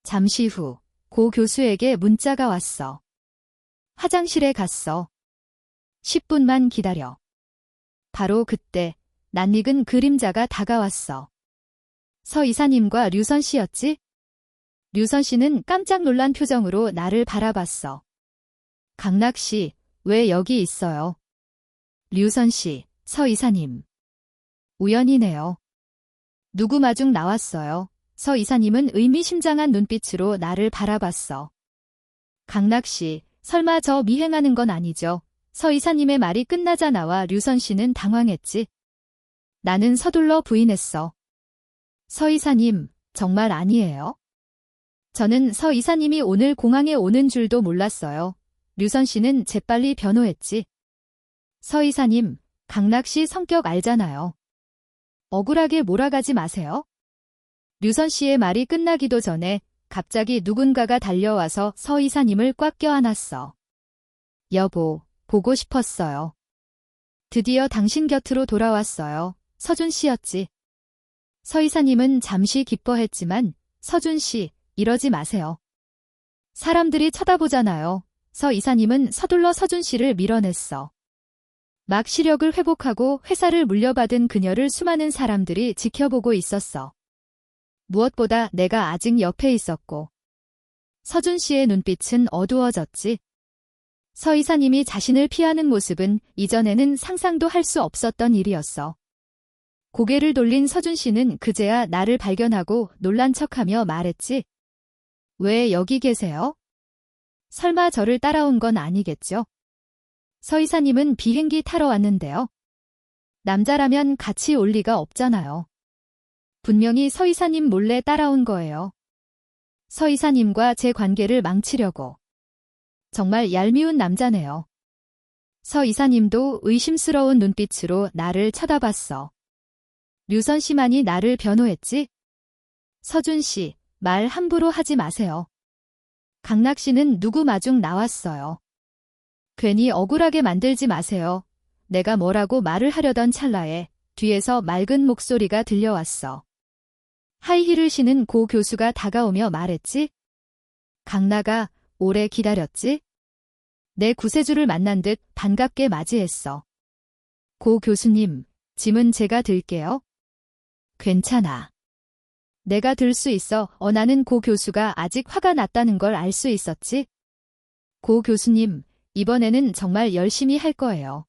Speaker 1: 잠시 후, 고 교수에게 문자가 왔어. 화장실에 갔어. 10분만 기다려. 바로 그때, 낯익은 그림자가 다가왔어. 서 이사님과 류선 씨였지? 류선 씨는 깜짝 놀란 표정으로 나를 바라봤어. 강락 씨, 왜 여기 있어요? 류선 씨, 서 이사님. 우연이네요. 누구 마중 나왔어요. 서 이사님은 의미심장한 눈빛으로 나를 바라봤어. 강락 씨, 설마 저 미행하는 건 아니죠? 서 이사님의 말이 끝나자 나와 류선 씨는 당황했지. 나는 서둘러 부인했어. 서 이사님, 정말 아니에요? 저는 서 이사님이 오늘 공항에 오는 줄도 몰랐어요. 류선 씨는 재빨리 변호했지. 서 이사님, 강락 씨 성격 알잖아요. 억울하게 몰아가지 마세요. 류선 씨의 말이 끝나기도 전에 갑자기 누군가가 달려와서 서 이사님을 꽉 껴안았어. 여보, 보고 싶었어요. 드디어 당신 곁으로 돌아왔어요. 서준 씨였지. 서 이사님은 잠시 기뻐했지만 서준 씨, 이러지 마세요. 사람들이 쳐다보잖아요. 서 이사님은 서둘러 서준 씨를 밀어냈어. 막 시력을 회복하고 회사를 물려받은 그녀를 수많은 사람들이 지켜보고 있었어. 무엇보다 내가 아직 옆에 있었고. 서준 씨의 눈빛은 어두워졌지. 서 이사님이 자신을 피하는 모습은 이전에는 상상도 할 수 없었던 일이었어. 고개를 돌린 서준 씨는 그제야 나를 발견하고 놀란 척하며 말했지. 왜 여기 계세요? 설마 저를 따라온 건 아니겠죠? 서 이사님은 비행기 타러 왔는데요. 남자라면 같이 올 리가 없잖아요. 분명히 서 이사님 몰래 따라온 거예요. 서 이사님과 제 관계를 망치려고. 정말 얄미운 남자네요. 서 이사님도 의심스러운 눈빛으로 나를 쳐다봤어. 류선 씨만이 나를 변호했지? 서준 씨, 말 함부로 하지 마세요. 강락 씨는 누구 마중 나왔어요. 괜히 억울하게 만들지 마세요. 내가 뭐라고 말을 하려던 찰나에 뒤에서 맑은 목소리가 들려왔어. 하이힐을 신은 고 교수가 다가오며 말했지. 강락아, 오래 기다렸지? 내 구세주를 만난 듯 반갑게 맞이했어. 고 교수님, 짐은 제가 들게요. 괜찮아. 내가 들 수 있어. 나는 고 교수가 아직 화가 났다는 걸 알 수 있었지. 고 교수님, 이번에는 정말 열심히 할 거예요.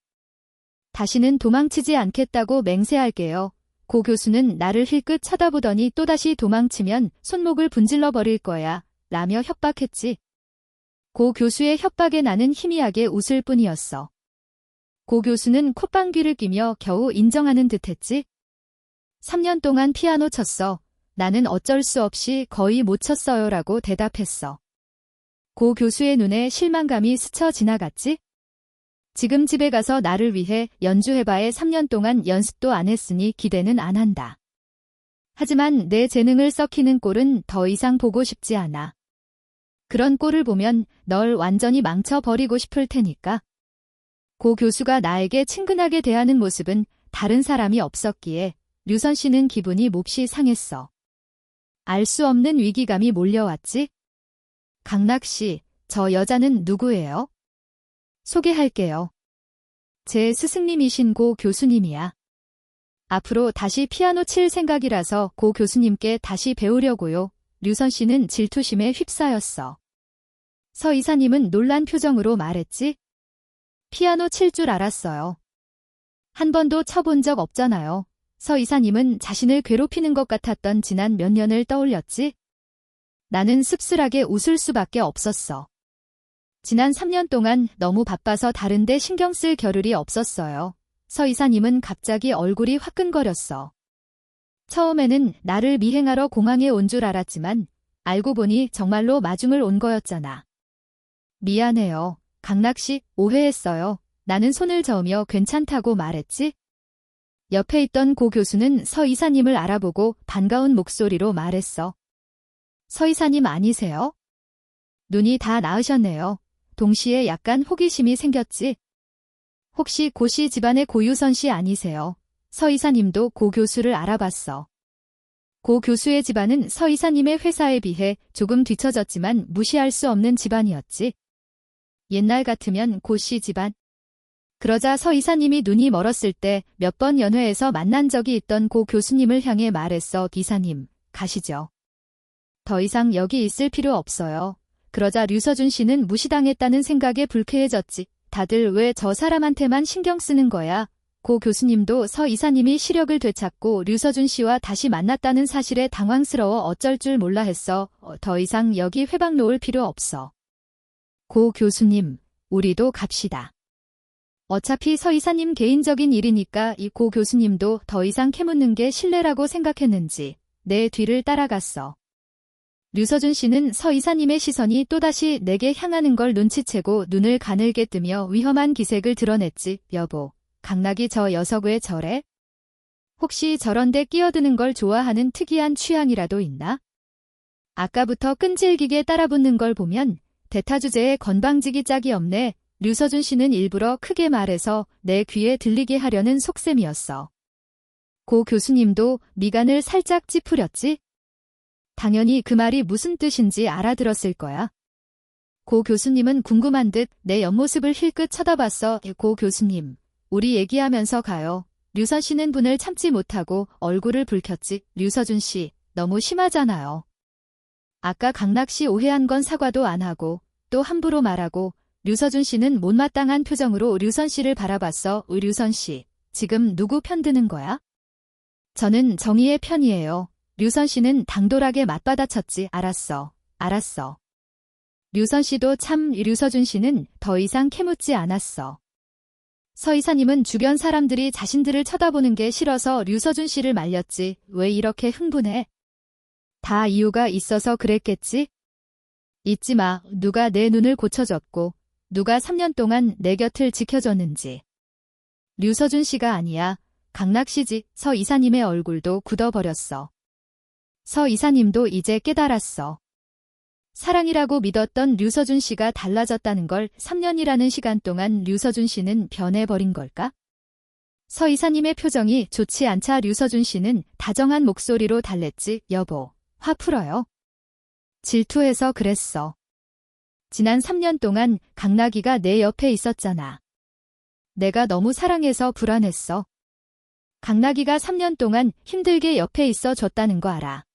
Speaker 1: 다시는 도망치지 않겠다고 맹세할게요. 고 교수는 나를 힐끗 쳐다보더니 또다시 도망치면 손목을 분질러 버릴 거야. 라며 협박했지. 고 교수의 협박에 나는 희미하게 웃을 뿐이었어. 고 교수는 콧방귀를 뀌며 겨우 인정하는 듯했지. 3년 동안 피아노 쳤어. 나는 어쩔 수 없이 거의 못 쳤어요 라고 대답했어. 고 교수의 눈에 실망감이 스쳐 지나갔지. 지금 집에 가서 나를 위해 연주해봐에 3년 동안 연습도 안 했으니 기대는 안 한다. 하지만 내 재능을 썩히는 꼴은 더 이상 보고 싶지 않아. 그런 꼴을 보면 널 완전히 망쳐버리고 싶을 테니까. 고 교수가 나에게 친근하게 대하는 모습은 다른 사람이 없었기에 류선 씨는 기분이 몹시 상했어. 알 수 없는 위기감이 몰려왔지. 강락 씨, 저 여자는 누구예요? 소개할게요. 제 스승님이신 고 교수님이야. 앞으로 다시 피아노 칠 생각이라서 고 교수님께 다시 배우려고요. 류선 씨는 질투심에 휩싸였어. 서 이사님은 놀란 표정으로 말했지. 피아노 칠 줄 알았어요. 한 번도 쳐본 적 없잖아요. 서 이사님은 자신을 괴롭히는 것 같았던 지난 몇 년을 떠올렸지. 나는 씁쓸하게 웃을 수밖에 없었어. 지난 3년 동안 너무 바빠서 다른데 신경 쓸 겨를이 없었어요. 서 이사님은 갑자기 얼굴이 화끈거렸어. 처음에는 나를 미행하러 공항에 온 줄 알았지만 알고 보니 정말로 마중을 온 거였잖아. 미안해요. 강락 씨, 오해했어요. 나는 손을 저으며 괜찮다고 말했지. 옆에 있던 고 교수는 서 이사님을 알아보고 반가운 목소리로 말했어. 서 이사님 아니세요? 눈이 다 나으셨네요. 동시에 약간 호기심이 생겼지. 혹시 고 씨 집안의 고유선 씨 아니세요? 서 이사님도 고 교수를 알아봤어. 고 교수의 집안은 서 이사님의 회사에 비해 조금 뒤처졌지만 무시할 수 없는 집안이었지. 옛날 같으면 고 씨 집안. 그러자 서 이사님이 눈이 멀었을 때 몇 번 연회에서 만난 적이 있던 고 교수님을 향해 말했어. 이사님, 가시죠. 더 이상 여기 있을 필요 없어요. 그러자 류서준 씨는 무시당했다는 생각에 불쾌해졌지. 다들 왜 저 사람한테만 신경 쓰는 거야? 고 교수님도 서 이사님이 시력을 되찾고 류서준 씨와 다시 만났다는 사실에 당황스러워 어쩔 줄 몰라 했어. 더 이상 여기 회방 놓을 필요 없어. 고 교수님, 우리도 갑시다. 어차피 서 이사님 개인적인 일이니까 이 고 교수님도 더 이상 캐묻는 게 실례라고 생각했는지 내 뒤를 따라갔어. 류서준 씨는 서 이사님의 시선이 또다시 내게 향하는 걸 눈치채고 눈을 가늘게 뜨며 위험한 기색을 드러냈지. 여보, 강락이 저 녀석 왜 저래? 혹시 저런데 끼어드는 걸 좋아하는 특이한 취향이라도 있나? 아까부터 끈질기게 따라붙는 걸 보면 대타 주제에 건방지기 짝이 없네. 류서준 씨는 일부러 크게 말해서 내 귀에 들리게 하려는 속셈이었어. 고 교수님도 미간을 살짝 찌푸렸지? 당연히 그 말이 무슨 뜻인지 알아들었을 거야. 고 교수님은 궁금한 듯 내 옆모습을 힐끗 쳐다봤어. 고 교수님, 우리 얘기하면서 가요. 류선 씨는 분을 참지 못하고 얼굴을 붉혔지. 류서준 씨, 너무 심하잖아요. 아까 강락 씨 오해한 건 사과도 안 하고 또 함부로 말하고. 류서준 씨는 못마땅한 표정으로 류선 씨를 바라봤어. 류선 씨, 지금 누구 편드는 거야? 저는 정의의 편이에요. 류선 씨는 당돌하게 맞받아쳤지. 알았어. 알았어. 류선 씨도 참. 류서준 씨는 더 이상 캐묻지 않았어. 서 이사님은 주변 사람들이 자신들을 쳐다보는 게 싫어서 류서준 씨를 말렸지. 왜 이렇게 흥분해? 다 이유가 있어서 그랬겠지? 잊지 마. 누가 내 눈을 고쳐줬고 누가 3년 동안 내 곁을 지켜줬는지. 류서준 씨가 아니야. 강락 씨지. 서 이사님의 얼굴도 굳어버렸어. 서 이사님도 이제 깨달았어. 사랑이라고 믿었던 류서준 씨가 달라졌다는 걸. 3년이라는 시간 동안 류서준 씨는 변해버린 걸까? 서 이사님의 표정이 좋지 않자 류서준 씨는 다정한 목소리로 달랬지. 여보, 화 풀어요. 질투해서 그랬어. 지난 3년 동안 강락이가 내 옆에 있었잖아. 내가 너무 사랑해서 불안했어. 강락이가 3년 동안 힘들게 옆에 있어 줬다는 거 알아.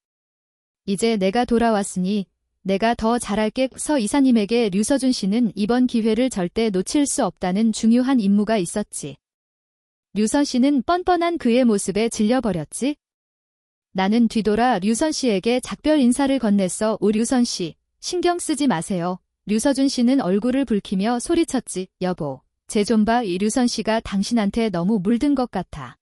Speaker 1: 이제 내가 돌아왔으니 내가 더 잘할게. 서 이사님에게 류서준 씨는 이번 기회를 절대 놓칠 수 없다는 중요한 임무가 있었지. 류선 씨는 뻔뻔한 그의 모습에 질려버렸지. 나는 뒤돌아 류선 씨에게 작별 인사를 건넸어. 류선 씨, 신경 쓰지 마세요. 류서준 씨는 얼굴을 붉히며 소리쳤지. 여보, 쟤 좀 봐. 류선 씨가 당신한테 너무 물든 것 같아.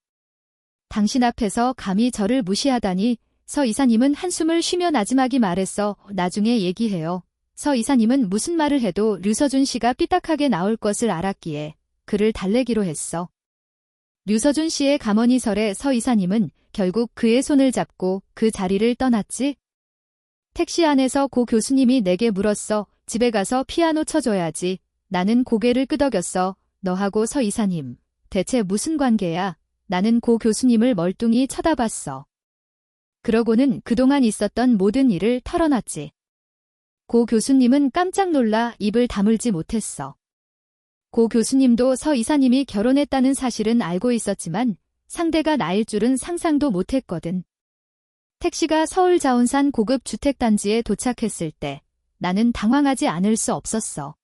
Speaker 1: 당신 앞에서 감히 저를 무시하다니. 서 이사님은 한숨을 쉬며 나지막이 말했어. 나중에 얘기해요. 서 이사님은 무슨 말을 해도 류서준 씨가 삐딱하게 나올 것을 알았기에 그를 달래기로 했어. 류서준 씨의 감언이설에 서 이사님은 결국 그의 손을 잡고 그 자리를 떠났지. 택시 안에서 고 교수님이 내게 물었어. 집에 가서 피아노 쳐줘야지. 나는 고개를 끄덕였어. 너하고 서 이사님, 대체 무슨 관계야? 나는 고 교수님을 멀뚱히 쳐다봤어. 그러고는 그동안 있었던 모든 일을 털어놨지. 고 교수님은 깜짝 놀라 입을 다물지 못했어. 고 교수님도 서 이사님이 결혼했다는 사실은 알고 있었지만 상대가 나일 줄은 상상도 못했거든. 택시가 서울 자운산 고급 주택단지에 도착했을 때 나는 당황하지 않을 수 없었어.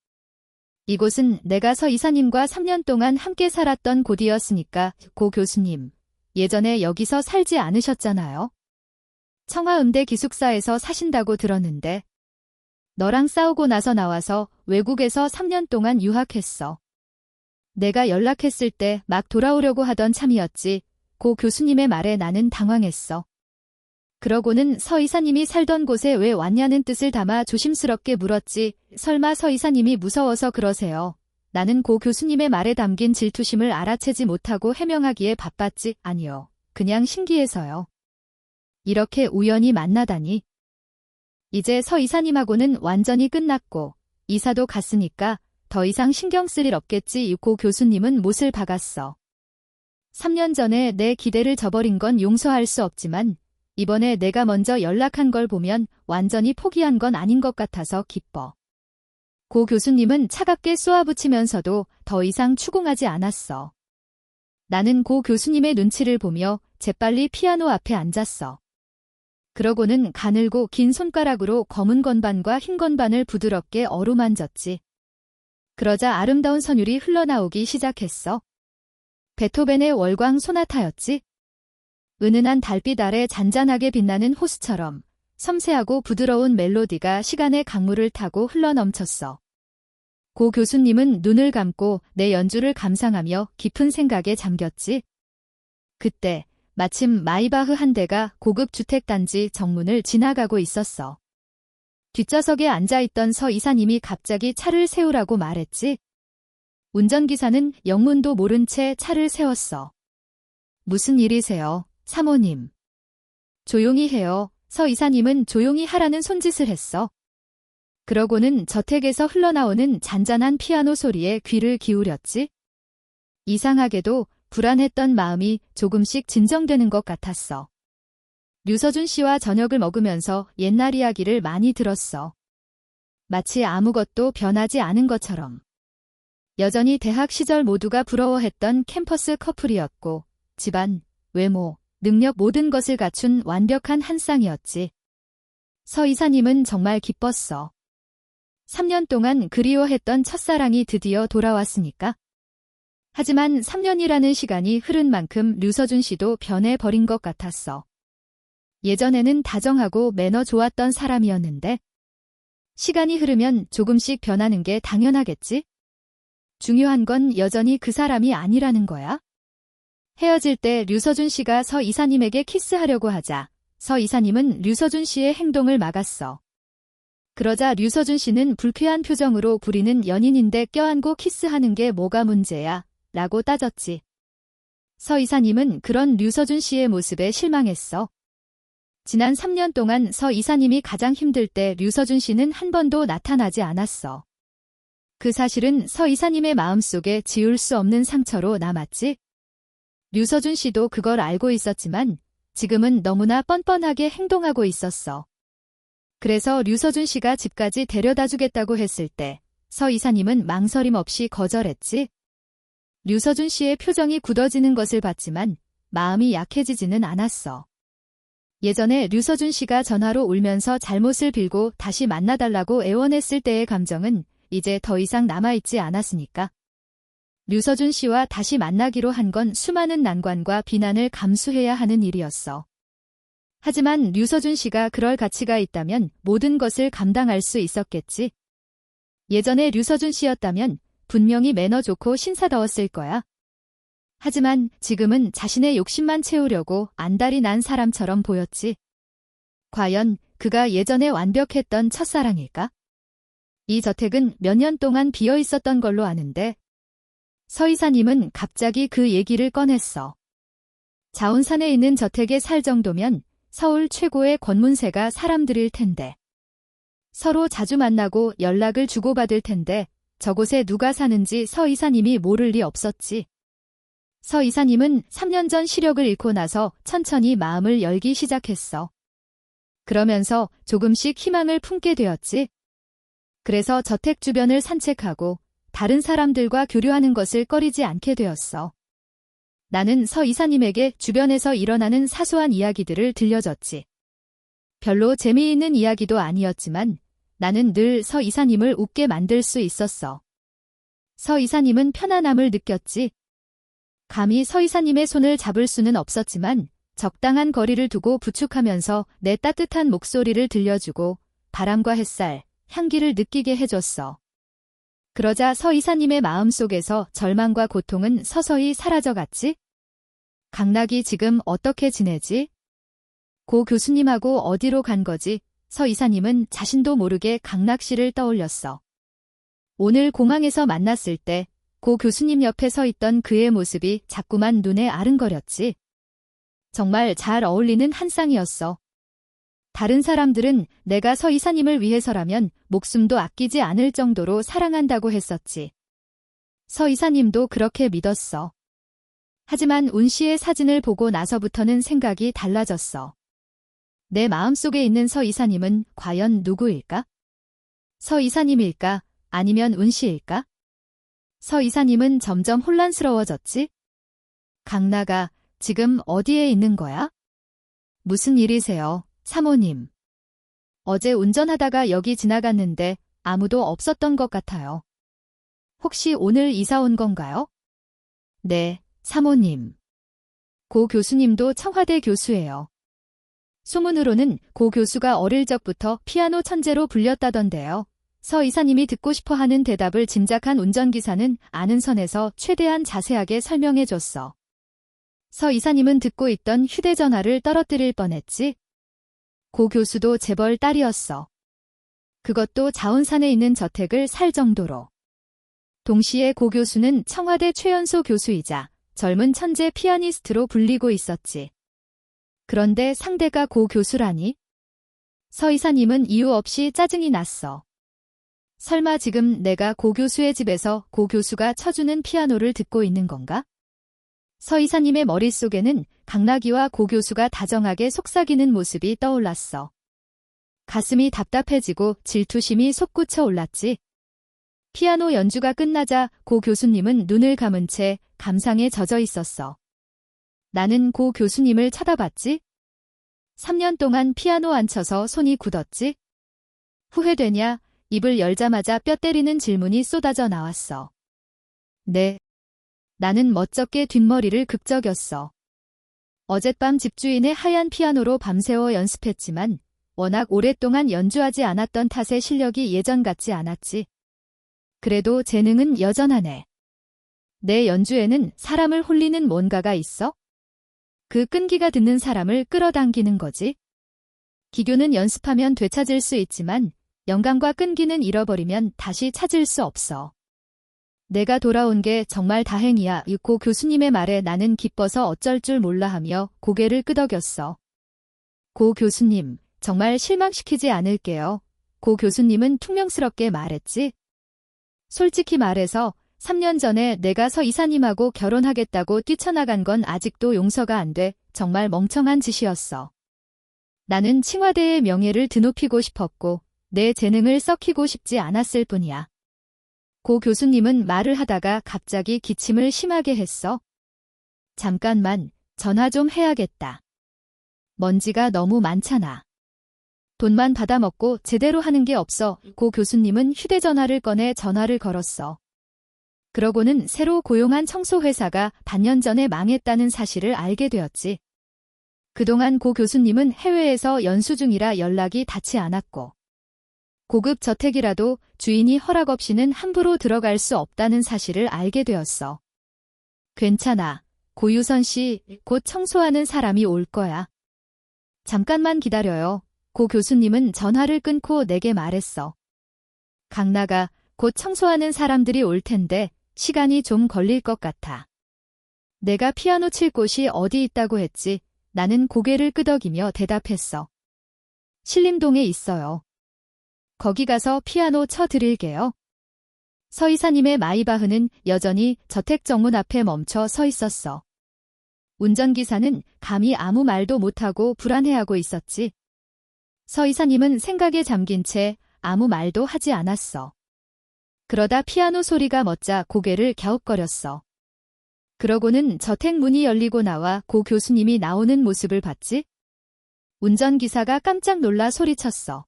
Speaker 1: 이곳은 내가 서 이사님과 3년 동안 함께 살았던 곳이었으니까. 고 교수님, 예전에 여기서 살지 않으셨잖아요. 청와음대 기숙사에서 사신다고 들었는데. 너랑 싸우고 나서 나와서 외국에서 3년 동안 유학했어. 내가 연락했을 때 막 돌아오려고 하던 참이었지. 고 교수님의 말에 나는 당황했어. 그러고는 서 이사님이 살던 곳에 왜 왔냐는 뜻을 담아 조심스럽게 물었지. 설마 서 이사님이 무서워서 그러세요? 나는 고 교수님의 말에 담긴 질투심을 알아채지 못하고 해명하기에 바빴지. 아니요. 그냥 신기해서요. 이렇게 우연히 만나다니. 이제 서 이사님하고는 완전히 끝났고 이사도 갔으니까 더 이상 신경 쓸 일 없겠지. 고 교수님은 못을 박았어. 3년 전에 내 기대를 저버린 건 용서할 수 없지만 이번에 내가 먼저 연락한 걸 보면 완전히 포기한 건 아닌 것 같아서 기뻐. 고 교수님은 차갑게 쏘아붙이면서도 더 이상 추궁하지 않았어. 나는 고 교수님의 눈치를 보며 재빨리 피아노 앞에 앉았어. 그러고는 가늘고 긴 손가락으로 검은 건반과 흰 건반을 부드럽게 어루만졌지. 그러자 아름다운 선율이 흘러나오기 시작했어. 베토벤의 월광 소나타였지. 은은한 달빛 아래 잔잔하게 빛나는 호수처럼 섬세하고 부드러운 멜로디가 시간의 강물을 타고 흘러넘쳤어. 고 교수님은 눈을 감고 내 연주를 감상하며 깊은 생각에 잠겼지. 그때 마침 마이바흐 한 대가 고급 주택단지 정문을 지나가고 있었어. 뒷좌석에 앉아있던 서 이사님이 갑자기 차를 세우라고 말했지. 운전기사는 영문도 모른 채 차를 세웠어. 무슨 일이세요, 사모님? 조용히 해요. 서 이사님은 조용히 하라는 손짓을 했어. 그러고는 저택에서 흘러나오는 잔잔한 피아노 소리에 귀를 기울였지. 이상하게도 불안했던 마음이 조금씩 진정되는 것 같았어. 류서준 씨와 저녁을 먹으면서 옛날 이야기를 많이 들었어. 마치 아무것도 변하지 않은 것처럼. 여전히 대학 시절 모두가 부러워했던 캠퍼스 커플이었고 집안, 외모, 능력 모든 것을 갖춘 완벽한 한 쌍이었지. 서 이사님은 정말 기뻤어. 3년 동안 그리워했던 첫사랑이 드디어 돌아왔으니까. 하지만 3년이라는 시간이 흐른 만큼 류서준 씨도 변해버린 것 같았어. 예전에는 다정하고 매너 좋았던 사람이었는데 시간이 흐르면 조금씩 변하는 게 당연하겠지? 중요한 건 여전히 그 사람이 아니라는 거야. 헤어질 때 류서준 씨가 서 이사님에게 키스하려고 하자 서 이사님은 류서준 씨의 행동을 막았어. 그러자 류서준 씨는 불쾌한 표정으로 부리는 연인인데 껴안고 키스하는 게 뭐가 문제야? 라고 따졌지. 서 이사님은 그런 류서준 씨의 모습에 실망했어. 지난 3년 동안 서 이사님이 가장 힘들 때 류서준 씨는 한 번도 나타나지 않았어. 그 사실은 서 이사님의 마음속에 지울 수 없는 상처로 남았지. 류서준 씨도 그걸 알고 있었지만 지금은 너무나 뻔뻔하게 행동하고 있었어. 그래서 류서준 씨가 집까지 데려다 주겠다고 했을 때 서 이사님은 망설임 없이 거절했지. 류서준 씨의 표정이 굳어지는 것을 봤지만 마음이 약해지지는 않았어. 예전에 류서준 씨가 전화로 울면서 잘못을 빌고 다시 만나달라고 애원했을 때의 감정은 이제 더 이상 남아있지 않았으니까. 류서준 씨와 다시 만나기로 한 건 수많은 난관과 비난을 감수해야 하는 일이었어. 하지만 류서준 씨가 그럴 가치가 있다면 모든 것을 감당할 수 있었겠지. 예전에 류서준 씨였다면 분명히 매너 좋고 신사다웠을 거야. 하지만 지금은 자신의 욕심만 채우려고 안달이 난 사람처럼 보였지. 과연 그가 예전에 완벽했던 첫사랑일까? 이 저택은 몇 년 동안 비어 있었던 걸로 아는데 서 이사님은 갑자기 그 얘기를 꺼냈어. 자운산에 있는 저택에 살 정도면 서울 최고의 권문세가 사람들일 텐데. 서로 자주 만나고 연락을 주고받을 텐데 저곳에 누가 사는지 서 이사님이 모를 리 없었지. 서 이사님은 3년 전 시력을 잃고 나서 천천히 마음을 열기 시작했어. 그러면서 조금씩 희망을 품게 되었지. 그래서 저택 주변을 산책하고 다른 사람들과 교류하는 것을 꺼리지 않게 되었어. 나는 서 이사님에게 주변에서 일어나는 사소한 이야기들을 들려줬지. 별로 재미있는 이야기도 아니었지만 나는 늘 서 이사님을 웃게 만들 수 있었어. 서 이사님은 편안함을 느꼈지. 감히 서 이사님의 손을 잡을 수는 없었지만 적당한 거리를 두고 부축하면서 내 따뜻한 목소리를 들려주고 바람과 햇살, 향기를 느끼게 해줬어. 그러자 서 이사님의 마음속에서 절망과 고통은 서서히 사라져갔지. 강락이 지금 어떻게 지내지? 고 교수님하고 어디로 간 거지? 서 이사님은 자신도 모르게 강락 씨를 떠올렸어. 오늘 공항에서 만났을 때 고 교수님 옆에 서 있던 그의 모습이 자꾸만 눈에 아른거렸지. 정말 잘 어울리는 한 쌍이었어. 다른 사람들은 내가 서 이사님을 위해서라면 목숨도 아끼지 않을 정도로 사랑한다고 했었지. 서 이사님도 그렇게 믿었어. 하지만 운 씨의 사진을 보고 나서부터는 생각이 달라졌어. 내 마음속에 있는 서 이사님은 과연 누구일까? 서 이사님일까? 아니면 운 씨일까? 서 이사님은 점점 혼란스러워졌지. 강나가 지금 어디에 있는 거야? 무슨 일이세요, 사모님? 어제 운전하다가 여기 지나갔는데 아무도 없었던 것 같아요. 혹시 오늘 이사 온 건가요? 네, 사모님. 고 교수님도 청와대 교수예요. 소문으로는 고 교수가 어릴 적부터 피아노 천재로 불렸다던데요. 서 이사님이 듣고 싶어하는 대답을 짐작한 운전기사는 아는 선에서 최대한 자세하게 설명해줬어. 서 이사님은 듣고 있던 휴대전화를 떨어뜨릴 뻔했지. 고 교수도 재벌 딸이었어. 그것도 자운산에 있는 저택을 살 정도로. 동시에 고 교수는 청와대 최연소 교수이자 젊은 천재 피아니스트로 불리고 있었지. 그런데 상대가 고 교수라니? 서 이사님은 이유 없이 짜증이 났어. 설마 지금 내가 고 교수의 집에서 고 교수가 쳐주는 피아노를 듣고 있는 건가? 서 이사님의 머릿속에는 강락이와 고 교수가 다정하게 속삭이는 모습이 떠올랐어. 가슴이 답답해지고 질투심이 솟구쳐 올랐지. 피아노 연주가 끝나자 고 교수님은 눈을 감은 채 감상에 젖어 있었어. 나는 고 교수님을 쳐다봤지? 3년 동안 피아노 안 쳐서 손이 굳었지? 후회되냐? 입을 열자마자 뼈 때리는 질문이 쏟아져 나왔어. 네. 나는 멋쩍게 뒷머리를 극적였어. 어젯밤 집주인의 하얀 피아노로 밤새워 연습했지만 워낙 오랫동안 연주하지 않았던 탓에 실력이 예전 같지 않았지. 그래도 재능은 여전하네. 내 연주에는 사람을 홀리는 뭔가가 있어? 그 끈기가 듣는 사람을 끌어당기는 거지. 기교는 연습하면 되찾을 수 있지만 영감과 끈기는 잃어버리면 다시 찾을 수 없어. 내가 돌아온 게 정말 다행이야. 고 교수님의 말에 나는 기뻐서 어쩔 줄 몰라 하며 고개를 끄덕였어. 고 교수님, 정말 실망시키지 않을게요. 고 교수님은 퉁명스럽게 말했지. 솔직히 말해서 3년 전에 내가 서 이사님하고 결혼하겠다고 뛰쳐나간 건 아직도 용서가 안 돼. 정말 멍청한 짓이었어. 나는 칭화대의 명예를 드높이고 싶었고 내 재능을 썩히고 싶지 않았을 뿐이야. 고 교수님은 말을 하다가 갑자기 기침을 심하게 했어. 잠깐만, 전화 좀 해야겠다. 먼지가 너무 많잖아. 돈만 받아먹고 제대로 하는 게 없어. 고 교수님은 휴대전화를 꺼내 전화를 걸었어. 그러고는 새로 고용한 청소회사가 반년 전에 망했다는 사실을 알게 되었지. 그동안 고 교수님은 해외에서 연수 중이라 연락이 닿지 않았고 고급 저택이라도 주인이 허락 없이는 함부로 들어갈 수 없다는 사실을 알게 되었어. 괜찮아. 고유선 씨, 곧 청소하는 사람이 올 거야. 잠깐만 기다려요. 고 교수님은 전화를 끊고 내게 말했어. 강나가 곧 청소하는 사람들이 올 텐데 시간이 좀 걸릴 것 같아. 내가 피아노 칠 곳이 어디 있다고 했지? 나는 고개를 끄덕이며 대답했어. 신림동에 있어요. 거기 가서 피아노 쳐드릴게요. 서 이사님의 마이바흐는 여전히 저택 정문 앞에 멈춰 서 있었어. 운전기사는 감히 아무 말도 못하고 불안해하고 있었지. 서 이사님은 생각에 잠긴 채 아무 말도 하지 않았어. 그러다 피아노 소리가 멎자 고개를 갸웃거렸어. 그러고는 저택 문이 열리고 나와 고 교수님이 나오는 모습을 봤지. 운전기사가 깜짝 놀라 소리쳤어.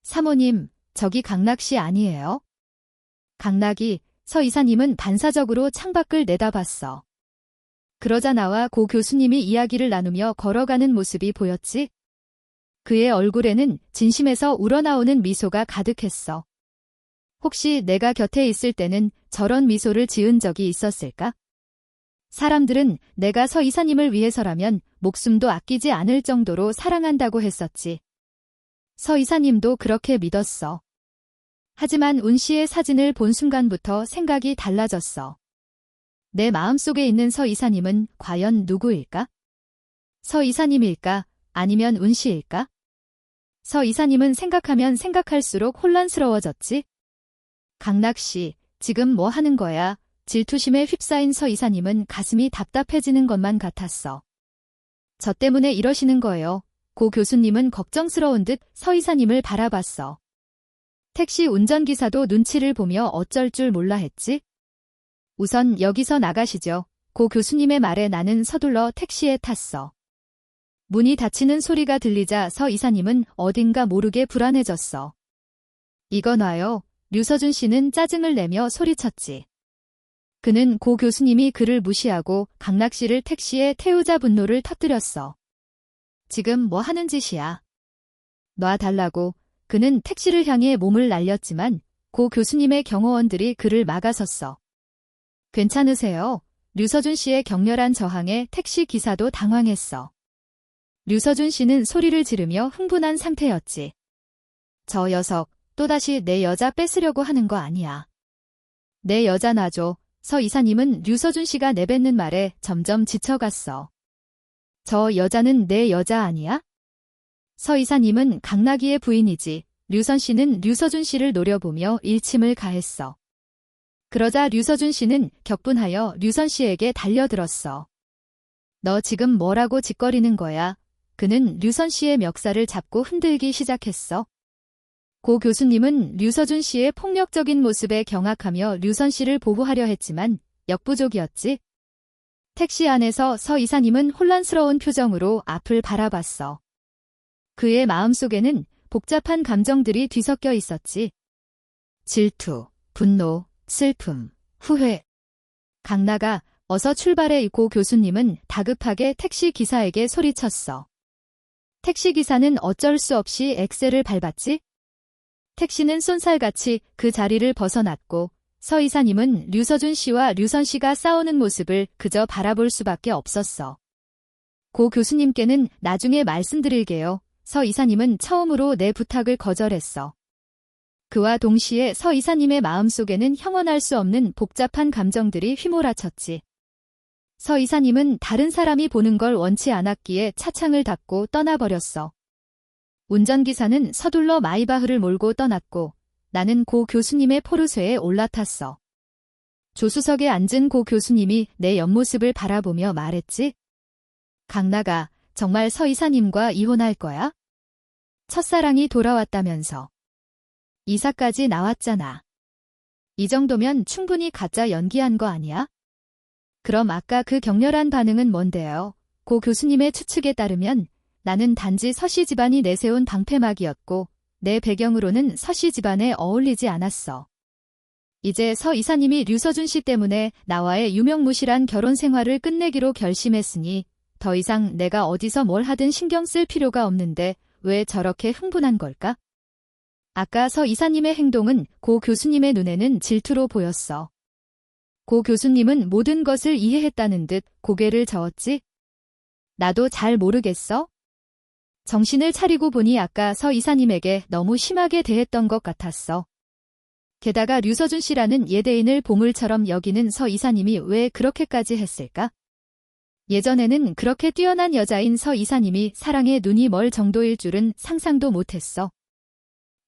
Speaker 1: 사모님, 저기 강락씨 아니에요? 강락이, 서 이사님은 반사적으로 창밖을 내다봤어. 그러자 나와 고 교수님이 이야기를 나누며 걸어가는 모습이 보였지. 그의 얼굴에는 진심에서 우러나오는 미소가 가득했어. 혹시 내가 곁에 있을 때는 저런 미소를 지은 적이 있었을까? 사람들은 내가 서 이사님을 위해서라면 목숨도 아끼지 않을 정도로 사랑한다고 했었지. 서 이사님도 그렇게 믿었어. 하지만 운 씨의 사진을 본 순간부터 생각이 달라졌어. 내 마음속에 있는 서 이사님은 과연 누구일까? 서 이사님일까? 아니면 운 씨일까? 서 이사님은 생각하면 생각할수록 혼란스러워졌지. 강락 씨, 지금 뭐 하는 거야? 질투심에 휩싸인 서 이사님은 가슴이 답답해지는 것만 같았어. 저 때문에 이러시는 거예요. 고 교수님은 걱정스러운 듯 서 이사님을 바라봤어. 택시 운전기사도 눈치를 보며 어쩔 줄 몰라 했지. 우선 여기서 나가시죠. 고 교수님의 말에 나는 서둘러 택시에 탔어. 문이 닫히는 소리가 들리자 서 이사님은 어딘가 모르게 불안해졌어. 이거 놔요. 류서준 씨는 짜증을 내며 소리쳤지. 그는 고 교수님이 그를 무시하고 강락 씨를 택시에 태우자 분노를 터뜨렸어. 지금 뭐 하는 짓이야? 놔달라고. 그는 택시를 향해 몸을 날렸지만 고 교수님의 경호원들이 그를 막아섰어. 괜찮으세요? 류서준 씨의 격렬한 저항에 택시 기사도 당황했어. 류서준 씨는 소리를 지르며 흥분한 상태였지. 저 녀석, 또다시 내 여자 뺏으려고 하는 거 아니야. 내 여자 놔줘. 서 이사님은 류서준 씨가 내뱉는 말에 점점 지쳐갔어. 저 여자는 내 여자 아니야? 서 이사님은 강나기의 부인이지. 류선 씨는 류서준 씨를 노려보며 일침을 가했어. 그러자 류서준 씨는 격분하여 류선 씨에게 달려들었어. 너 지금 뭐라고 짓거리는 거야? 그는 류선 씨의 멱살을 잡고 흔들기 시작했어. 고 교수님은 류서준 씨의 폭력적인 모습에 경악하며 류선 씨를 보호하려 했지만 역부족이었지. 택시 안에서 서 이사님은 혼란스러운 표정으로 앞을 바라봤어. 그의 마음속에는 복잡한 감정들이 뒤섞여 있었지. 질투, 분노, 슬픔, 후회. 강나가 어서 출발해. 고 교수님은 다급하게 택시 기사에게 소리쳤어. 택시 기사는 어쩔 수 없이 엑셀을 밟았지. 택시는 쏜살같이 그 자리를 벗어났고 서 이사님은 류서준 씨와 류선 씨가 싸우는 모습을 그저 바라볼 수밖에 없었어. 고 교수님께는 나중에 말씀드릴게요. 서 이사님은 처음으로 내 부탁을 거절했어. 그와 동시에 서 이사님의 마음속에는 형언할 수 없는 복잡한 감정들이 휘몰아쳤지. 서 이사님은 다른 사람이 보는 걸 원치 않았기에 차창을 닫고 떠나버렸어. 운전기사는 서둘러 마이바흐를 몰고 떠났고 나는 고 교수님의 포르쉐에 올라탔어. 조수석에 앉은 고 교수님이 내 옆모습을 바라보며 말했지. 강나가 정말 서 이사님과 이혼할 거야? 첫사랑이 돌아왔다면서. 이사까지 나왔잖아. 이 정도면 충분히 가짜 연기한 거 아니야? 그럼 아까 그 격렬한 반응은 뭔데요? 고 교수님의 추측에 따르면 나는 단지 서씨 집안이 내세운 방패막이었고 내 배경으로는 서씨 집안에 어울리지 않았어. 이제 서 이사님이 류서준 씨 때문에 나와의 유명무실한 결혼 생활을 끝내기로 결심했으니 더 이상 내가 어디서 뭘 하든 신경 쓸 필요가 없는데 왜 저렇게 흥분한 걸까? 아까 서 이사님의 행동은 고 교수님의 눈에는 질투로 보였어. 고 교수님은 모든 것을 이해했다는 듯 고개를 저었지. 나도 잘 모르겠어? 정신을 차리고 보니 아까 서 이사님에게 너무 심하게 대했던 것 같았어. 게다가 류서준 씨라는 예대인을 보물처럼 여기는 서 이사님이 왜 그렇게까지 했을까? 예전에는 그렇게 뛰어난 여자인 서 이사님이 사랑에 눈이 멀 정도일 줄은 상상도 못했어.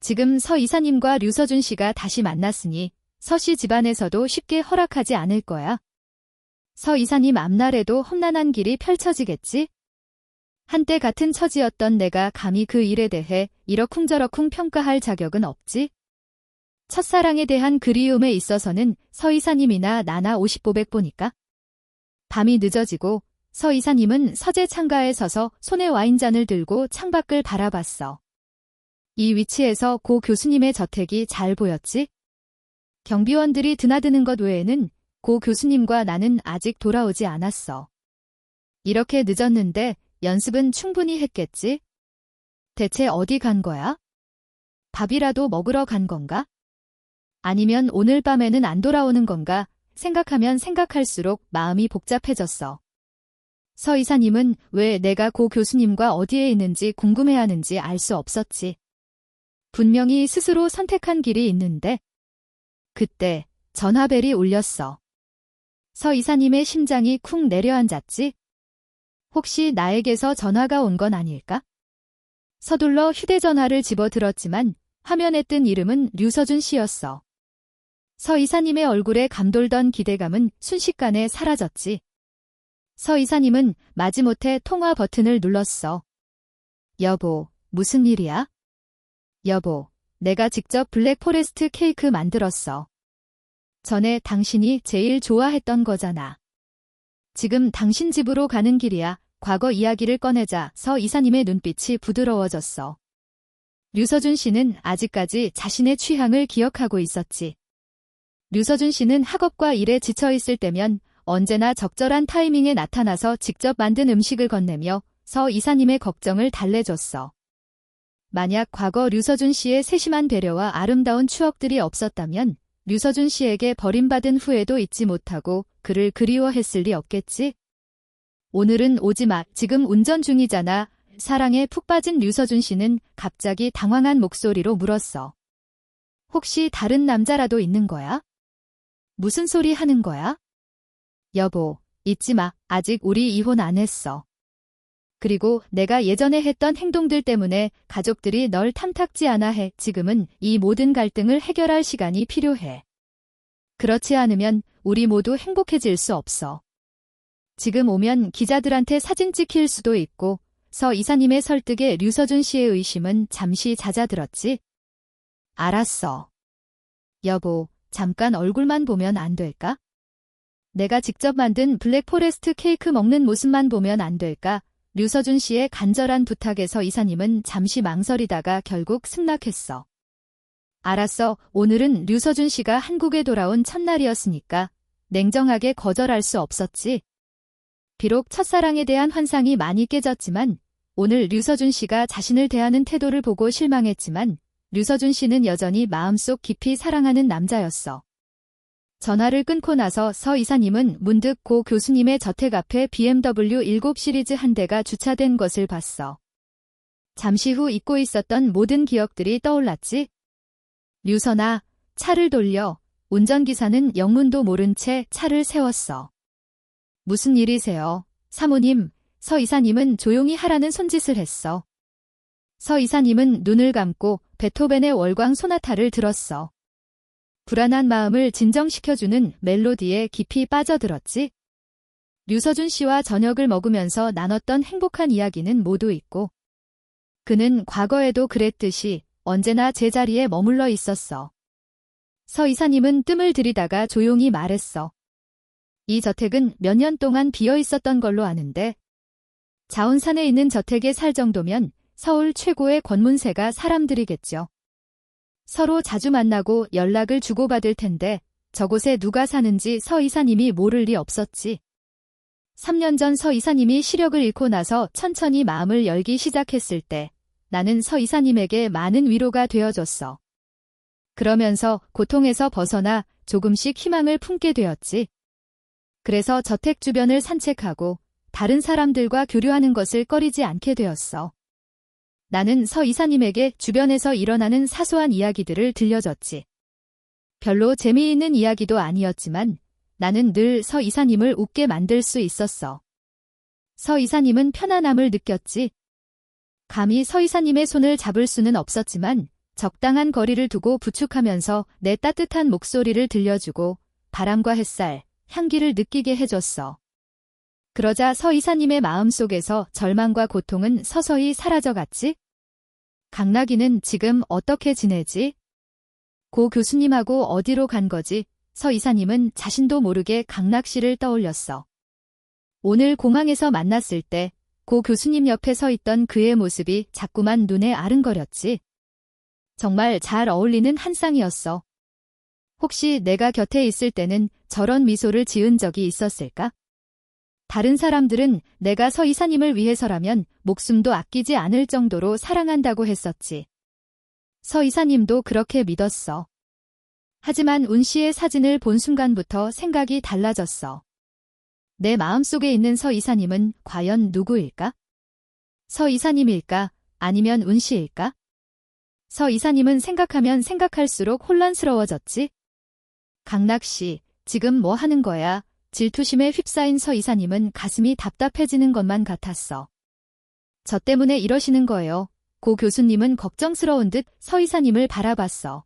Speaker 1: 지금 서 이사님과 류서준 씨가 다시 만났으니 서 씨 집안에서도 쉽게 허락하지 않을 거야. 서 이사님 앞날에도 험난한 길이 펼쳐지겠지? 한때 같은 처지였던 내가 감히 그 일에 대해 이러쿵저러쿵 평가할 자격은 없지? 첫사랑에 대한 그리움에 있어서는 서 이사님이나 나나 50보백 보니까. 밤이 늦어지고 서 이사님은 서재 창가에 서서 손에 와인잔을 들고 창밖을 바라봤어. 이 위치에서 고 교수님의 저택이 잘 보였지? 경비원들이 드나드는 것 외에는 고 교수님과 나는 아직 돌아오지 않았어. 이렇게 늦었는데 연습은 충분히 했겠지? 대체 어디 간 거야? 밥이라도 먹으러 간 건가? 아니면 오늘 밤에는 안 돌아오는 건가? 생각하면 생각할수록 마음이 복잡해졌어. 서 이사님은 왜 내가 고 교수님과 어디에 있는지 궁금해하는지 알 수 없었지. 분명히 스스로 선택한 길이 있는데. 그때 전화벨이 울렸어. 서 이사님의 심장이 쿵 내려앉았지? 혹시 나에게서 전화가 온 건 아닐까? 서둘러 휴대전화를 집어들었지만 화면에 뜬 이름은 류서준 씨였어. 서 이사님의 얼굴에 감돌던 기대감은 순식간에 사라졌지. 서 이사님은 마지못해 통화 버튼을 눌렀어. 여보, 무슨 일이야? 여보, 내가 직접 블랙포레스트 케이크 만들었어. 전에 당신이 제일 좋아했던 거잖아. 지금 당신 집으로 가는 길이야. 과거 이야기를 꺼내자 서 이사님의 눈빛이 부드러워졌어. 류서준 씨는 아직까지 자신의 취향을 기억하고 있었지. 류서준 씨는 학업과 일에 지쳐있을 때면 언제나 적절한 타이밍에 나타나서 직접 만든 음식을 건네며 서 이사님의 걱정을 달래줬어. 만약 과거 류서준 씨의 세심한 배려와 아름다운 추억들이 없었다면 류서준 씨에게 버림받은 후회도 잊지 못하고 그를 그리워했을 리 없겠지? 오늘은 오지 마. 지금 운전 중이잖아. 사랑에 푹 빠진 류서준 씨는 갑자기 당황한 목소리로 물었어. 혹시 다른 남자라도 있는 거야? 무슨 소리 하는 거야? 여보, 잊지 마. 아직 우리 이혼 안 했어. 그리고 내가 예전에 했던 행동들 때문에 가족들이 널 탐탁지 않아 해. 지금은 이 모든 갈등을 해결할 시간이 필요해. 그렇지 않으면 우리 모두 행복해질 수 없어. 지금 오면 기자들한테 사진 찍힐 수도 있고 서 이사님의 설득에 류서준 씨의 의심은 잠시 잦아들었지. 알았어. 여보, 잠깐 얼굴만 보면 안 될까? 내가 직접 만든 블랙포레스트 케이크 먹는 모습만 보면 안 될까? 류서준 씨의 간절한 부탁에서 이사님은 잠시 망설이다가 결국 승낙했어. 알았어. 오늘은 류서준 씨가 한국에 돌아온 첫날이었으니까 냉정하게 거절할 수 없었지. 비록 첫사랑에 대한 환상이 많이 깨졌지만 오늘 류서준 씨가 자신을 대하는 태도를 보고 실망했지만 류서준 씨는 여전히 마음속 깊이 사랑하는 남자였어. 전화를 끊고 나서 서 이사님은 문득 고 교수님의 저택 앞에 BMW 7 시리즈 한 대가 주차된 것을 봤어. 잠시 후 잊고 있었던 모든 기억들이 떠올랐지. 류선아, 차를 돌려. 운전기사는 영문도 모른 채 차를 세웠어. 무슨 일이세요? 사모님, 서 이사님은 조용히 하라는 손짓을 했어. 서 이사님은 눈을 감고 베토벤의 월광 소나타를 들었어. 불안한 마음을 진정시켜주는 멜로디에 깊이 빠져들었지. 류서준 씨와 저녁을 먹으면서 나눴던 행복한 이야기는 모두 있고 그는 과거에도 그랬듯이 언제나 제자리에 머물러 있었어. 서 이사님은 뜸을 들이다가 조용히 말했어. 이 저택은 몇 년 동안 비어 있었던 걸로 아는데 자운산에 있는 저택에 살 정도면 서울 최고의 권문세가 사람들이겠죠. 서로 자주 만나고 연락을 주고받을 텐데 저곳에 누가 사는지 서 이사님이 모를 리 없었지. 3년 전 서 이사님이 시력을 잃고 나서 천천히 마음을 열기 시작했을 때 나는 서 이사님에게 많은 위로가 되어줬어. 그러면서 고통에서 벗어나 조금씩 희망을 품게 되었지. 그래서 저택 주변을 산책하고 다른 사람들과 교류하는 것을 꺼리지 않게 되었어. 나는 서 이사님에게 주변에서 일어나는 사소한 이야기들을 들려줬지. 별로 재미있는 이야기도 아니었지만 나는 늘 서 이사님을 웃게 만들 수 있었어. 서 이사님은 편안함을 느꼈지. 감히 서 이사님의 손을 잡을 수는 없었지만 적당한 거리를 두고 부축하면서 내 따뜻한 목소리를 들려주고 바람과 햇살, 향기를 느끼게 해줬어. 그러자 서 이사님의 마음속에서 절망과 고통은 서서히 사라져갔지. 강락이는 지금 어떻게 지내지? 고 교수님하고 어디로 간 거지? 서 이사님은 자신도 모르게 강락 씨를 떠올렸어. 오늘 공항에서 만났을 때 고 교수님 옆에 서 있던 그의 모습이 자꾸만 눈에 아른거렸지. 정말 잘 어울리는 한 쌍이었어. 혹시 내가 곁에 있을 때는 저런 미소를 지은 적이 있었을까? 다른 사람들은 내가 서 이사님을 위해서라면 목숨도 아끼지 않을 정도로 사랑한다고 했었지. 서 이사님도 그렇게 믿었어. 하지만 운 씨의 사진을 본 순간부터 생각이 달라졌어. 내 마음속에 있는 서 이사님은 과연 누구일까? 서 이사님일까? 아니면 운 씨일까? 서 이사님은 생각하면 생각할수록 혼란스러워졌지. 강락 씨, 지금 뭐 하는 거야? 질투심에 휩싸인 서 이사님은 가슴이 답답해지는 것만 같았어. 저 때문에 이러시는 거예요. 고 교수님은 걱정스러운 듯 서 이사님을 바라봤어.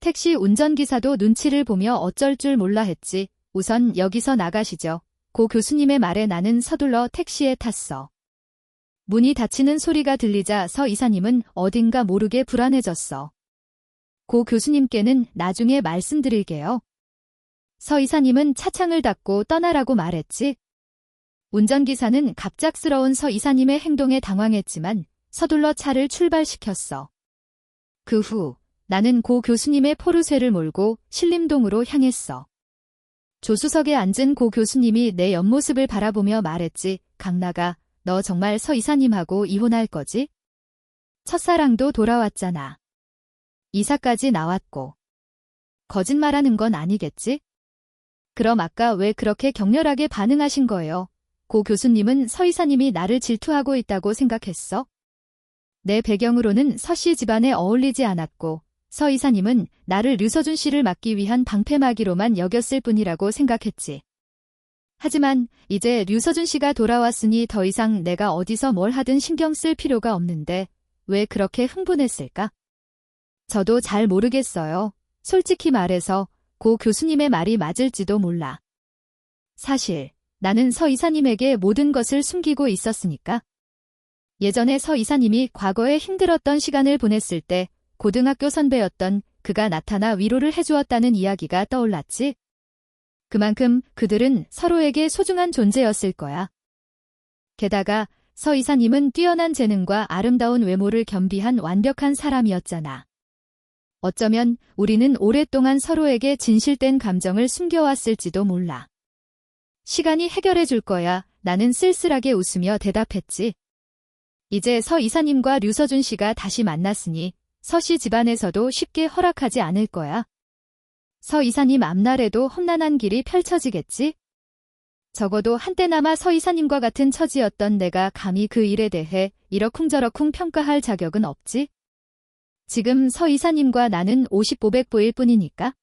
Speaker 1: 택시 운전기사도 눈치를 보며 어쩔 줄 몰라 했지. 우선 여기서 나가시죠. 고 교수님의 말에 나는 서둘러 택시에 탔어. 문이 닫히는 소리가 들리자 서 이사님은 어딘가 모르게 불안해졌어. 고 교수님께는 나중에 말씀드릴게요. 서 이사님은 차창을 닫고 떠나라고 말했지. 운전기사는 갑작스러운 서 이사님의 행동에 당황했지만 서둘러 차를 출발시켰어. 그 후 나는 고 교수님의 포르쉐를 몰고 신림동으로 향했어. 조수석에 앉은 고 교수님이 내 옆모습을 바라보며 말했지. 강락아, 너 정말 서 이사님하고 이혼할 거지? 첫사랑도 돌아왔잖아. 이사까지 나왔고. 거짓말하는 건 아니겠지? 그럼 아까 왜 그렇게 격렬하게 반응하신 거예요? 고 교수님은 서 이사님이 나를 질투하고 있다고 생각했어? 내 배경으로는 서 씨 집안에 어울리지 않았고 서 이사님은 나를 류서준 씨를 막기 위한 방패막이로만 여겼을 뿐이라고 생각했지. 하지만 이제 류서준 씨가 돌아왔으니 더 이상 내가 어디서 뭘 하든 신경 쓸 필요가 없는데 왜 그렇게 흥분했을까? 저도 잘 모르겠어요. 솔직히 말해서 고 교수님의 말이 맞을지도 몰라. 사실 나는 서 이사님에게 모든 것을 숨기고 있었으니까. 예전에 서 이사님이 과거에 힘들었던 시간을 보냈을 때 고등학교 선배였던 그가 나타나 위로를 해주었다는 이야기가 떠올랐지. 그만큼 그들은 서로에게 소중한 존재였을 거야. 게다가 서 이사님은 뛰어난 재능과 아름다운 외모를 겸비한 완벽한 사람이었잖아. 어쩌면 우리는 오랫동안 서로에게 진실된 감정을 숨겨왔을지도 몰라. 시간이 해결해 줄 거야. 나는 쓸쓸하게 웃으며 대답했지. 이제 서 이사님과 류서준 씨가 다시 만났으니 서 씨 집안에서도 쉽게 허락하지 않을 거야. 서 이사님 앞날에도 험난한 길이 펼쳐지겠지? 적어도 한때나마 서 이사님과 같은 처지였던 내가 감히 그 일에 대해 이러쿵저러쿵 평가할 자격은 없지? 지금 서 이사님과 나는 50-500보일 뿐이니까.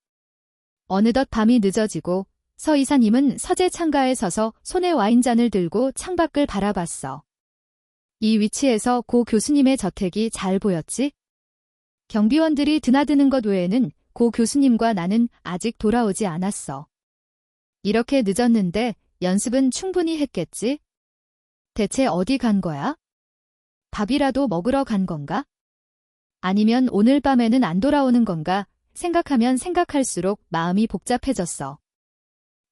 Speaker 1: 어느덧 밤이 늦어지고 서 이사님은 서재 창가에 서서 손에 와인잔을 들고 창밖을 바라봤어. 이 위치에서 고 교수님의 저택이 잘 보였지? 경비원들이 드나드는 것 외에는 고 교수님과 나는 아직 돌아오지 않았어. 이렇게 늦었는데 연습은 충분히 했겠지? 대체 어디 간 거야? 밥이라도 먹으러 간 건가? 아니면 오늘 밤에는 안 돌아오는 건가? 생각하면 생각할수록 마음이 복잡해졌어.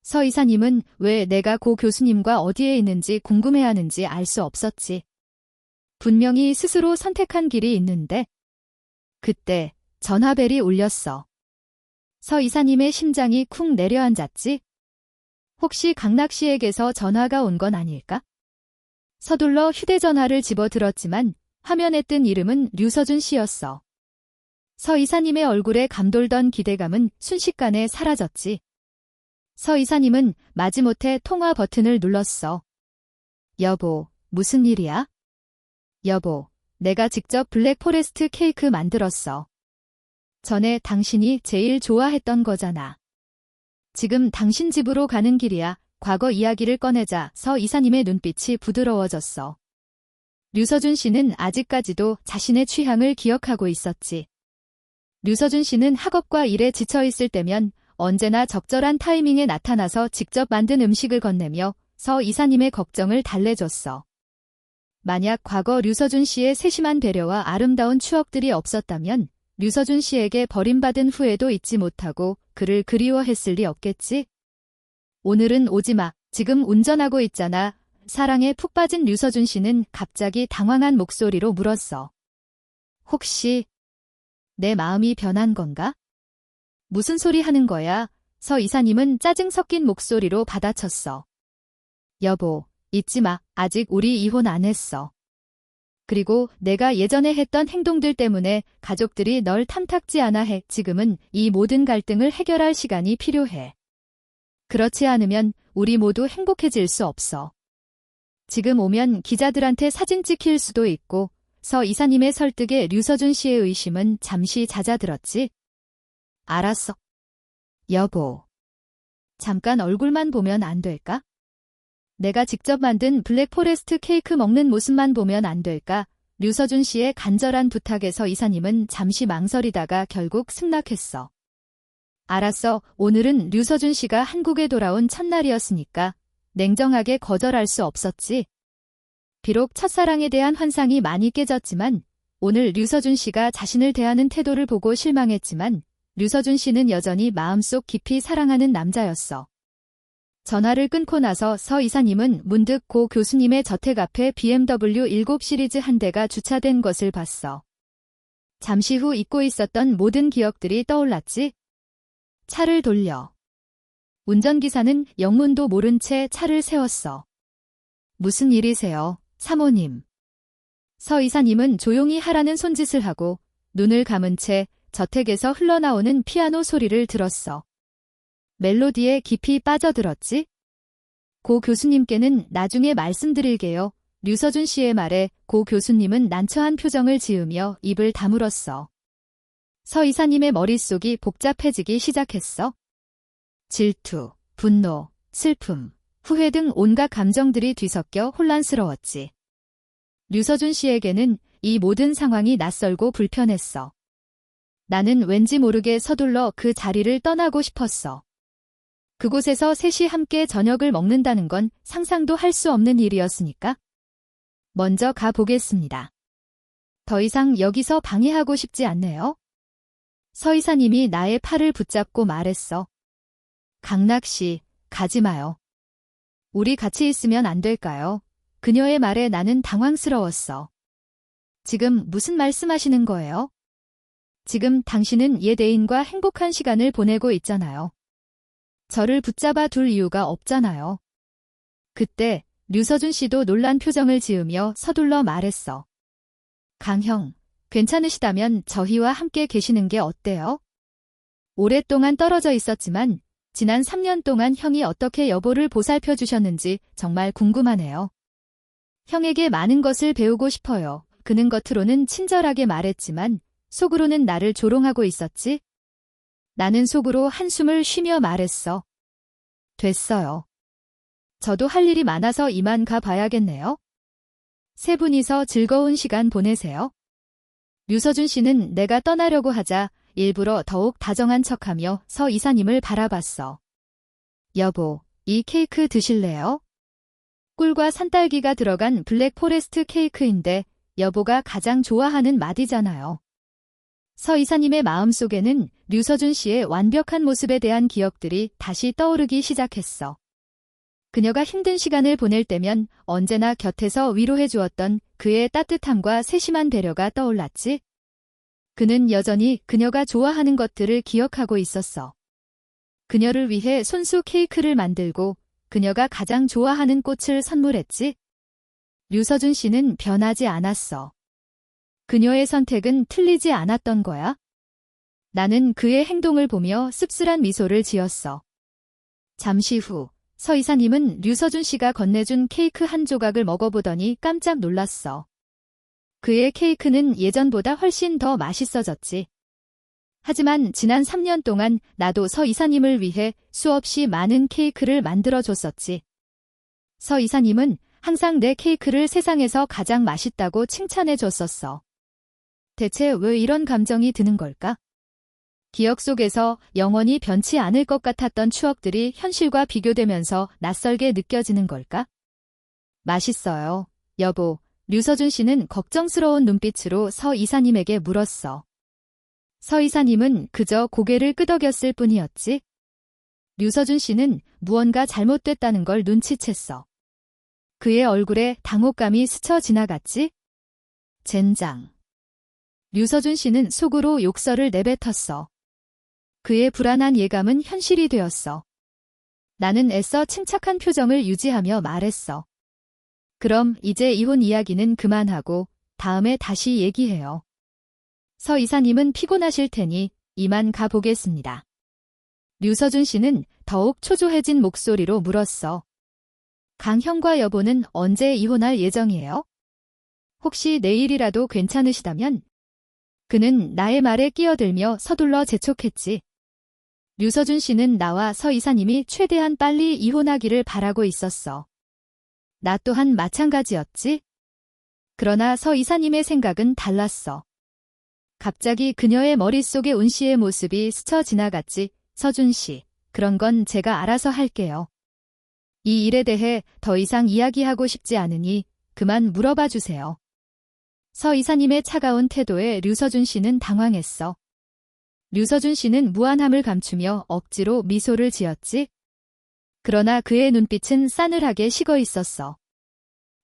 Speaker 1: 서 이사님은 왜 내가 고 교수님과 어디에 있는지 궁금해하는지 알 수 없었지. 분명히 스스로 선택한 길이 있는데. 그때 전화벨이 울렸어. 서 이사님의 심장이 쿵 내려앉았지? 혹시 강락 씨에게서 전화가 온 건 아닐까? 서둘러 휴대전화를 집어들었지만 화면에 뜬 이름은 류서준 씨였어. 서 이사님의 얼굴에 감돌던 기대감은 순식간에 사라졌지. 서 이사님은 마지못해 통화 버튼을 눌렀어. 여보, 무슨 일이야? 여보, 내가 직접 블랙포레스트 케이크 만들었어. 전에 당신이 제일 좋아했던 거잖아. 지금 당신 집으로 가는 길이야. 과거 이야기를 꺼내자 서 이사님의 눈빛이 부드러워졌어. 류서준 씨는 아직까지도 자신의 취향을 기억하고 있었지. 류서준 씨는 학업과 일에 지쳐있을 때면 언제나 적절한 타이밍에 나타나서 직접 만든 음식을 건네며 서 이사님의 걱정을 달래줬어. 만약 과거 류서준 씨의 세심한 배려와 아름다운 추억들이 없었다면 류서준 씨에게 버림받은 후회도 잊지 못하고 그를 그리워했을 리 없겠지? 오늘은 오지마. 지금 운전하고 있잖아. 사랑에 푹 빠진 류서준 씨는 갑자기 당황한 목소리로 물었어. 혹시 내 마음이 변한 건가? 무슨 소리 하는 거야? 서 이사님은 짜증 섞인 목소리로 받아쳤어. 여보, 잊지 마. 아직 우리 이혼 안 했어. 그리고 내가 예전에 했던 행동들 때문에 가족들이 널 탐탁지 않아 해. 지금은 이 모든 갈등을 해결할 시간이 필요해. 그렇지 않으면 우리 모두 행복해질 수 없어. 지금 오면 기자들한테 사진 찍힐 수도 있고. 서 이사님의 설득에 류서준 씨의 의심은 잠시 잦아들었지. 알았어. 여보. 잠깐 얼굴만 보면 안 될까? 내가 직접 만든 블랙포레스트 케이크 먹는 모습만 보면 안 될까? 류서준 씨의 간절한 부탁에서 이사님은 잠시 망설이다가 결국 승낙했어. 알았어. 오늘은 류서준 씨가 한국에 돌아온 첫날이었으니까 냉정하게 거절할 수 없었지. 비록 첫사랑에 대한 환상이 많이 깨졌지만 오늘 류서준 씨가 자신을 대하는 태도를 보고 실망했지만 류서준 씨는 여전히 마음속 깊이 사랑하는 남자였어. 전화를 끊고 나서 서 이사님은 문득 고 교수님의 저택 앞에 BMW 7 시리즈 한 대가 주차된 것을 봤어. 잠시 후 잊고 있었던 모든 기억들이 떠올랐지. 차를 돌려. 운전기사는 영문도 모른 채 차를 세웠어. 무슨 일이세요, 사모님? 서 이사님은 조용히 하라는 손짓을 하고 눈을 감은 채 저택에서 흘러나오는 피아노 소리를 들었어. 멜로디에 깊이 빠져들었지? 고 교수님께는 나중에 말씀드릴게요. 류서준 씨의 말에 고 교수님은 난처한 표정을 지으며 입을 다물었어. 서 이사님의 머릿속이 복잡해지기 시작했어. 질투, 분노, 슬픔, 후회 등 온갖 감정들이 뒤섞여 혼란스러웠지. 류서준 씨에게는 이 모든 상황이 낯설고 불편했어. 나는 왠지 모르게 서둘러 그 자리를 떠나고 싶었어. 그곳에서 셋이 함께 저녁을 먹는다는 건 상상도 할 수 없는 일이었으니까. 먼저 가보겠습니다. 더 이상 여기서 방해하고 싶지 않네요. 서 이사님이 나의 팔을 붙잡고 말했어. 강락 씨, 가지 마요. 우리 같이 있으면 안 될까요? 그녀의 말에 나는 당황스러웠어. 지금 무슨 말씀하시는 거예요? 지금 당신은 옛 애인과 행복한 시간을 보내고 있잖아요. 저를 붙잡아 둘 이유가 없잖아요. 그때 류서준 씨도 놀란 표정을 지으며 서둘러 말했어. 강형, 괜찮으시다면 저희와 함께 계시는 게 어때요? 오랫동안 떨어져 있었지만 지난 3년 동안 형이 어떻게 여보를 보살펴 주셨는지 정말 궁금하네요. 형에게 많은 것을 배우고 싶어요. 그는 겉으로는 친절하게 말했지만 속으로는 나를 조롱하고 있었지. 나는 속으로 한숨을 쉬며 말했어. 됐어요. 저도 할 일이 많아서 이만 가봐야겠네요. 세 분이서 즐거운 시간 보내세요. 류서준 씨는 내가 떠나려고 하자 일부러 더욱 다정한 척하며 서 이사님을 바라봤어. 여보, 이 케이크 드실래요? 꿀과 산딸기가 들어간 블랙 포레스트 케이크인데 여보가 가장 좋아하는 맛이잖아요. 서 이사님의 마음속에는 류서준 씨의 완벽한 모습에 대한 기억들이 다시 떠오르기 시작했어. 그녀가 힘든 시간을 보낼 때면 언제나 곁에서 위로해 주었던 그의 따뜻함과 세심한 배려가 떠올랐지. 그는 여전히 그녀가 좋아하는 것들을 기억하고 있었어. 그녀를 위해 손수 케이크를 만들고 그녀가 가장 좋아하는 꽃을 선물했지. 류서준 씨는 변하지 않았어. 그녀의 선택은 틀리지 않았던 거야. 나는 그의 행동을 보며 씁쓸한 미소를 지었어. 잠시 후 서 이사님은 류서준 씨가 건네준 케이크 한 조각을 먹어보더니 깜짝 놀랐어. 그의 케이크는 예전보다 훨씬 더 맛있어졌지. 하지만 지난 3년 동안 나도 서 이사님을 위해 수없이 많은 케이크를 만들어줬었지. 서 이사님은 항상 내 케이크를 세상에서 가장 맛있다고 칭찬해줬었어. 대체 왜 이런 감정이 드는 걸까? 기억 속에서 영원히 변치 않을 것 같았던 추억들이 현실과 비교되면서 낯설게 느껴지는 걸까? 맛있어요, 여보. 류서준 씨는 걱정스러운 눈빛으로 서 이사님에게 물었어. 서 이사님은 그저 고개를 끄덕였을 뿐이었지. 류서준 씨는 무언가 잘못됐다는 걸 눈치챘어. 그의 얼굴에 당혹감이 스쳐 지나갔지. 젠장. 류서준 씨는 속으로 욕설을 내뱉었어. 그의 불안한 예감은 현실이 되었어. 나는 애써 침착한 표정을 유지하며 말했어. 그럼 이제 이혼 이야기는 그만하고 다음에 다시 얘기해요. 서 이사님은 피곤하실 테니 이만 가보겠습니다. 류서준 씨는 더욱 초조해진 목소리로 물었어. 강형과 여보는 언제 이혼할 예정이에요? 혹시 내일이라도 괜찮으시다면? 그는 나의 말에 끼어들며 서둘러 재촉했지. 류서준 씨는 나와 서 이사님이 최대한 빨리 이혼하기를 바라고 있었어. 나 또한 마찬가지였지. 그러나 서 이사님의 생각은 달랐어. 갑자기 그녀의 머릿속에 운 씨의 모습이 스쳐 지나갔지. 서준 씨, 그런 건 제가 알아서 할게요. 이 일에 대해 더 이상 이야기하고 싶지 않으니 그만 물어봐 주세요. 서 이사님의 차가운 태도에 류서준 씨는 당황했어. 류서준 씨는 무안함을 감추며 억지로 미소를 지었지. 그러나 그의 눈빛은 싸늘하게 식어 있었어.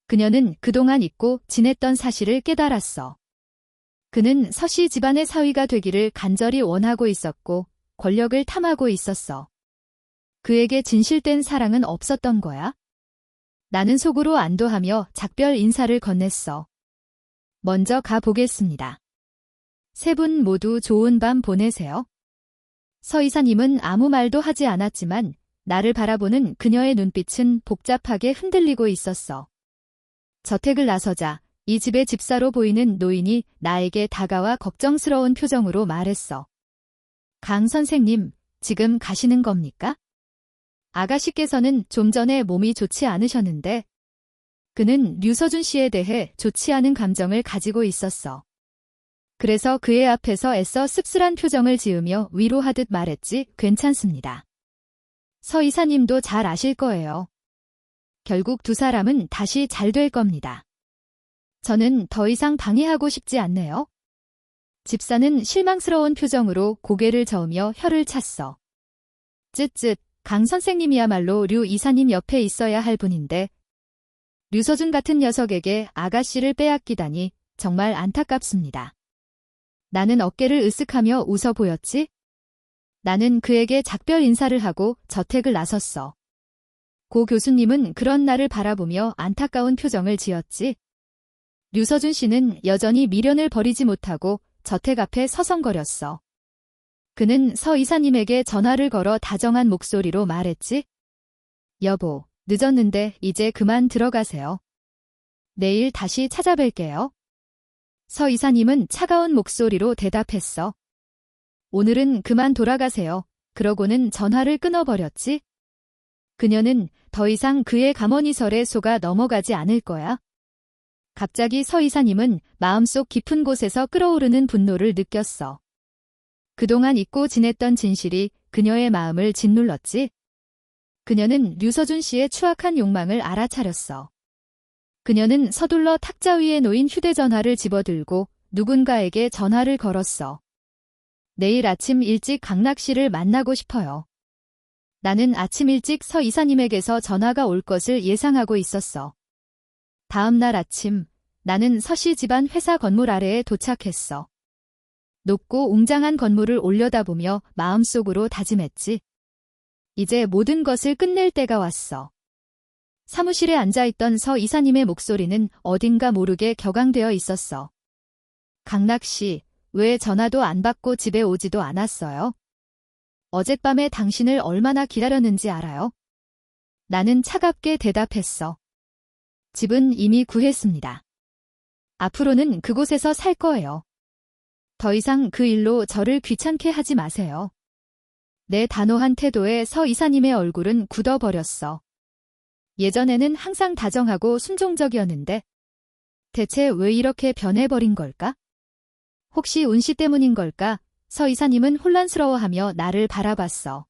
Speaker 1: 그녀는 그동안 잊고 지냈던 사실을 깨달았어. 그는 서씨 집안의 사위가 되기를 간절히 원하고 있었고 권력을 탐하고 있었어. 그에게 진실된 사랑은 없었던 거야. 나는 속으로 안도하며 작별 인사를 건넸어. 먼저 가보겠습니다. 세 분 모두 좋은 밤 보내세요. 서 이사님은 아무 말도 하지 않았지만 나를 바라보는 그녀의 눈빛은 복잡하게 흔들리고 있었어. 저택을 나서자 이 집의 집사로 보이는 노인이 나에게 다가와 걱정스러운 표정으로 말했어. 강 선생님, 지금 가시는 겁니까? 아가씨께서는 좀 전에 몸이 좋지 않으셨는데. 그는 류서준 씨에 대해 좋지 않은 감정을 가지고 있었어. 그래서 그의 앞에서 애써 씁쓸한 표정을 지으며 위로하듯 말했지. 괜찮습니다. 서 이사님도 잘 아실 거예요. 결국 두 사람은 다시 잘 될 겁니다. 저는 더 이상 방해하고 싶지 않네요. 집사는 실망스러운 표정으로 고개를 저으며 혀를 찼어. 쯧쯧, 강 선생님이야말로 류 이사님 옆에 있어야 할 분인데 류서준 같은 녀석에게 아가씨를 빼앗기다니 정말 안타깝습니다. 나는 어깨를 으쓱하며 웃어 보였지? 나는 그에게 작별 인사를 하고 저택을 나섰어. 고 교수님은 그런 나를 바라보며 안타까운 표정을 지었지. 류서준 씨는 여전히 미련을 버리지 못하고 저택 앞에 서성거렸어. 그는 서 이사님에게 전화를 걸어 다정한 목소리로 말했지. 여보, 늦었는데 이제 그만 들어가세요. 내일 다시 찾아뵐게요. 서 이사님은 차가운 목소리로 대답했어. 오늘은 그만 돌아가세요. 그러고는 전화를 끊어버렸지. 그녀는 더 이상 그의 감언이설에 속아 넘어가지 않을 거야. 갑자기 서 이사님은 마음속 깊은 곳에서 끓어오르는 분노를 느꼈어. 그동안 잊고 지냈던 진실이 그녀의 마음을 짓눌렀지. 그녀는 류서준 씨의 추악한 욕망을 알아차렸어. 그녀는 서둘러 탁자 위에 놓인 휴대전화를 집어들고 누군가에게 전화를 걸었어. 내일 아침 일찍 강락 씨를 만나고 싶어요. 나는 아침 일찍 서 이사님에게서 전화가 올 것을 예상하고 있었어. 다음 날 아침, 나는 서씨 집안 회사 건물 아래에 도착했어. 높고 웅장한 건물을 올려다보며 마음속으로 다짐했지. 이제 모든 것을 끝낼 때가 왔어. 사무실에 앉아있던 서 이사님의 목소리는 어딘가 모르게 격앙되어 있었어. 강락 씨, 왜 전화도 안 받고 집에 오지도 않았어요? 어젯밤에 당신을 얼마나 기다렸는지 알아요? 나는 차갑게 대답했어. 집은 이미 구했습니다. 앞으로는 그곳에서 살 거예요. 더 이상 그 일로 저를 귀찮게 하지 마세요. 내 단호한 태도에 서 이사님의 얼굴은 굳어버렸어. 예전에는 항상 다정하고 순종적이었는데 대체 왜 이렇게 변해버린 걸까? 혹시 운씨 때문인 걸까? 서 이사님은 혼란스러워하며 나를 바라봤어.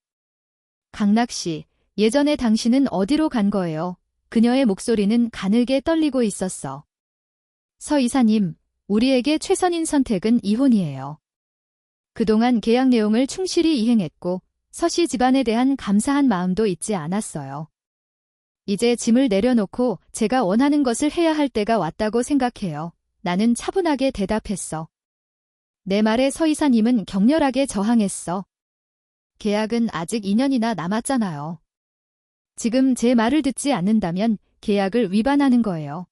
Speaker 1: 강락 씨, 예전에 당신은 어디로 간 거예요? 그녀의 목소리는 가늘게 떨리고 있었어. 서 이사님, 우리에게 최선인 선택은 이혼이에요. 그동안 계약 내용을 충실히 이행했고 서씨 집안에 대한 감사한 마음도 잊지 않았어요. 이제 짐을 내려놓고 제가 원하는 것을 해야 할 때가 왔다고 생각해요. 나는 차분하게 대답했어. 내 말에 서 이사님은 격렬하게 저항했어. 계약은 아직 2년이나 남았잖아요. 지금 제 말을 듣지 않는다면 계약을 위반하는 거예요.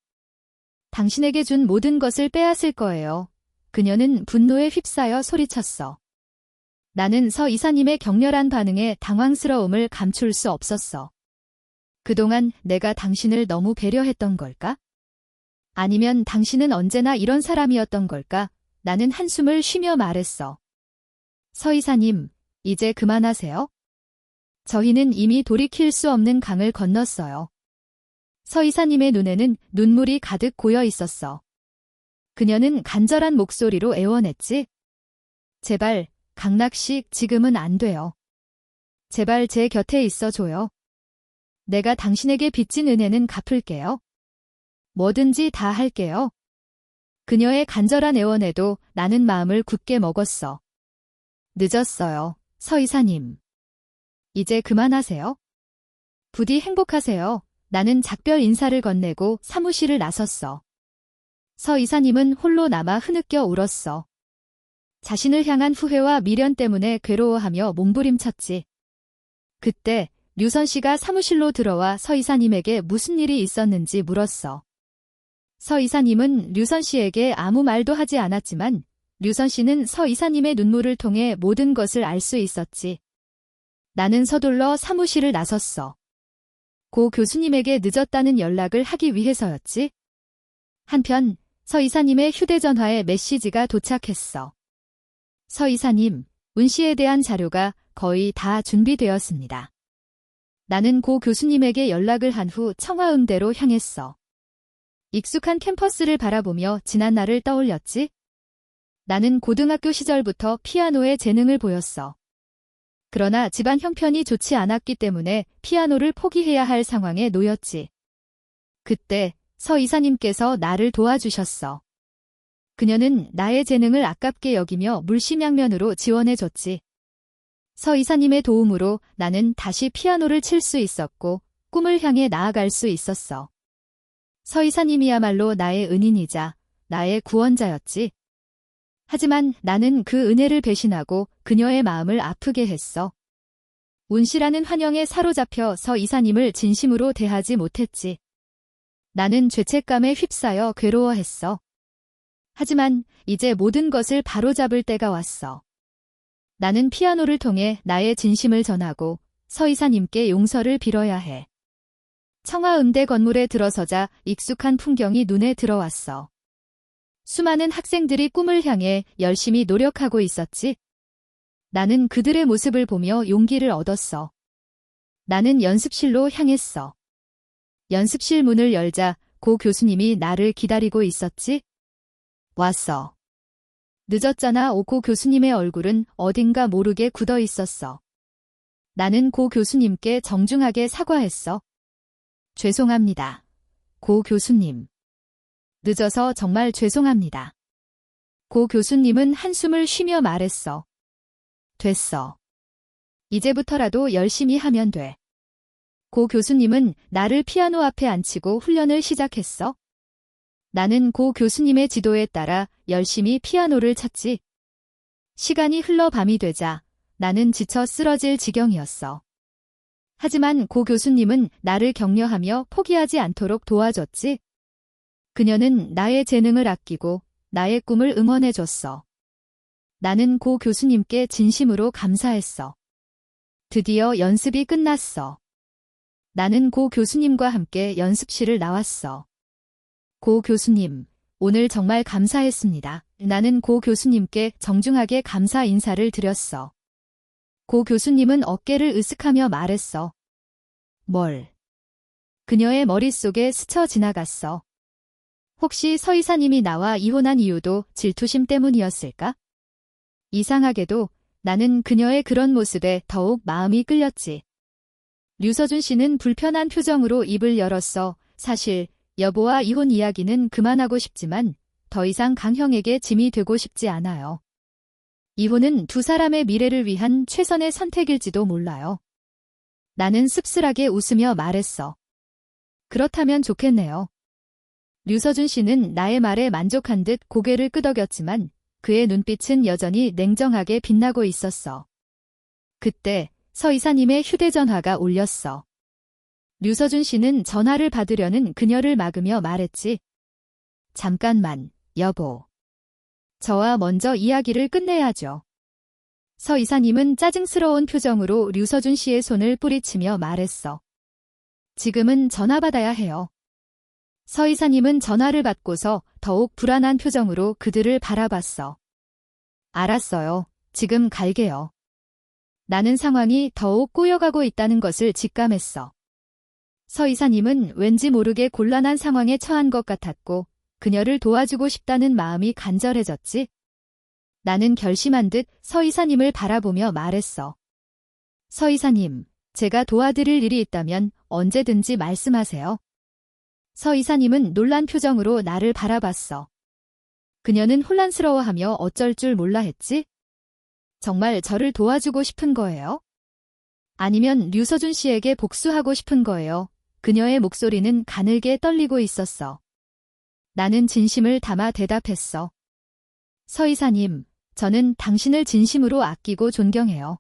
Speaker 1: 당신에게 준 모든 것을 빼앗을 거예요. 그녀는 분노에 휩싸여 소리쳤어. 나는 서 이사님의 격렬한 반응에 당황스러움을 감출 수 없었어. 그동안 내가 당신을 너무 배려했던 걸까? 아니면 당신은 언제나 이런 사람이었던 걸까? 나는 한숨을 쉬며 말했어. 서 이사님, 이제 그만하세요. 저희는 이미 돌이킬 수 없는 강을 건넜어요. 서 이사님의 눈에는 눈물이 가득 고여 있었어. 그녀는 간절한 목소리로 애원했지. 제발, 강락씨, 지금은 안 돼요. 제발 제 곁에 있어줘요. 내가 당신에게 빚진 은혜는 갚을게요. 뭐든지 다 할게요. 그녀의 간절한 애원에도 나는 마음을 굳게 먹었어. 늦었어요, 서 이사님. 이제 그만하세요. 부디 행복하세요. 나는 작별 인사를 건네고 사무실을 나섰어. 서 이사님은 홀로 남아 흐느껴 울었어. 자신을 향한 후회와 미련 때문에 괴로워하며 몸부림쳤지. 그때 류선 씨가 사무실로 들어와 서 이사님에게 무슨 일이 있었는지 물었어. 서 이사님은 류선 씨에게 아무 말도 하지 않았지만 류선 씨는 서 이사님의 눈물을 통해 모든 것을 알 수 있었지. 나는 서둘러 사무실을 나섰어. 고 교수님에게 늦었다는 연락을 하기 위해서였지. 한편 서 이사님의 휴대전화에 메시지가 도착했어. 서 이사님, 운 씨에 대한 자료가 거의 다 준비되었습니다. 나는 고 교수님에게 연락을 한 후 청와음대로 향했어. 익숙한 캠퍼스를 바라보며 지난 날을 떠올렸지. 나는 고등학교 시절부터 피아노에 재능을 보였어. 그러나 집안 형편이 좋지 않았기 때문에 피아노를 포기해야 할 상황에 놓였지. 그때 서 이사님께서 나를 도와주셨어. 그녀는 나의 재능을 아깝게 여기며 물심양면으로 지원해줬지. 서 이사님의 도움으로 나는 다시 피아노를 칠 수 있었고 꿈을 향해 나아갈 수 있었어. 서 이사님이야말로 나의 은인이자 나의 구원자였지. 하지만 나는 그 은혜를 배신하고 그녀의 마음을 아프게 했어. 운시라는 환영에 사로잡혀 서 이사님을 진심으로 대하지 못했지. 나는 죄책감에 휩싸여 괴로워했어. 하지만 이제 모든 것을 바로잡을 때가 왔어. 나는 피아노를 통해 나의 진심을 전하고 서 이사님께 용서를 빌어야 해. 청하음대 건물에 들어서자 익숙한 풍경이 눈에 들어왔어. 수많은 학생들이 꿈을 향해 열심히 노력하고 있었지. 나는 그들의 모습을 보며 용기를 얻었어. 나는 연습실로 향했어. 연습실 문을 열자 고 교수님이 나를 기다리고 있었지. 왔어. 늦었잖아. 고 교수님의 얼굴은 어딘가 모르게 굳어 있었어. 나는 고 교수님께 정중하게 사과했어. 죄송합니다. 고 교수님. 늦어서 정말 죄송합니다. 고 교수님은 한숨을 쉬며 말했어. 됐어. 이제부터라도 열심히 하면 돼. 고 교수님은 나를 피아노 앞에 앉히고 훈련을 시작했어. 나는 고 교수님의 지도에 따라 열심히 피아노를 쳤지. 시간이 흘러 밤이 되자 나는 지쳐 쓰러질 지경이었어. 하지만 고 교수님은 나를 격려하며 포기하지 않도록 도와줬지. 그녀는 나의 재능을 아끼고 나의 꿈을 응원해줬어. 나는 고 교수님께 진심으로 감사했어. 드디어 연습이 끝났어. 나는 고 교수님과 함께 연습실을 나왔어. 고 교수님, 오늘 정말 감사했습니다. 나는 고 교수님께 정중하게 감사 인사를 드렸어. 고 교수님은 어깨를 으쓱하며 말했어. 뭘? 그녀의 머릿속에 스쳐 지나갔어. 혹시 서 이사님이 나와 이혼한 이유도 질투심 때문이었을까? 이상하게도 나는 그녀의 그런 모습에 더욱 마음이 끌렸지. 류서준 씨는 불편한 표정으로 입을 열었어. 사실 여보와 이혼 이야기는 그만하고 싶지만 더 이상 강형에게 짐이 되고 싶지 않아요. 이혼은 두 사람의 미래를 위한 최선의 선택일지도 몰라요. 나는 씁쓸하게 웃으며 말했어. 그렇다면 좋겠네요. 류서준 씨는 나의 말에 만족한 듯 고개를 끄덕였지만 그의 눈빛은 여전히 냉정하게 빛나고 있었어. 그때 서 이사님의 휴대전화가 울렸어. 류서준 씨는 전화를 받으려는 그녀를 막으며 말했지. 잠깐만, 여보. 저와 먼저 이야기를 끝내야죠. 서 이사님은 짜증스러운 표정으로 류서준 씨의 손을 뿌리치며 말했어. 지금은 전화 받아야 해요. 서 이사님은 전화를 받고서 더욱 불안한 표정으로 그들을 바라봤어. 알았어요. 지금 갈게요. 나는 상황이 더욱 꼬여가고 있다는 것을 직감했어. 서 이사님은 왠지 모르게 곤란한 상황에 처한 것 같았고 그녀를 도와주고 싶다는 마음이 간절해졌지. 나는 결심한 듯 서 이사님을 바라보며 말했어. 서 이사님, 제가 도와드릴 일이 있다면 언제든지 말씀하세요. 서 이사님은 놀란 표정으로 나를 바라봤어. 그녀는 혼란스러워하며 어쩔 줄 몰라 했지. 정말 저를 도와주고 싶은 거예요? 아니면 류서준 씨에게 복수하고 싶은 거예요? 그녀의 목소리는 가늘게 떨리고 있었어. 나는 진심을 담아 대답했어. 서 이사님, 저는 당신을 진심으로 아끼고 존경해요.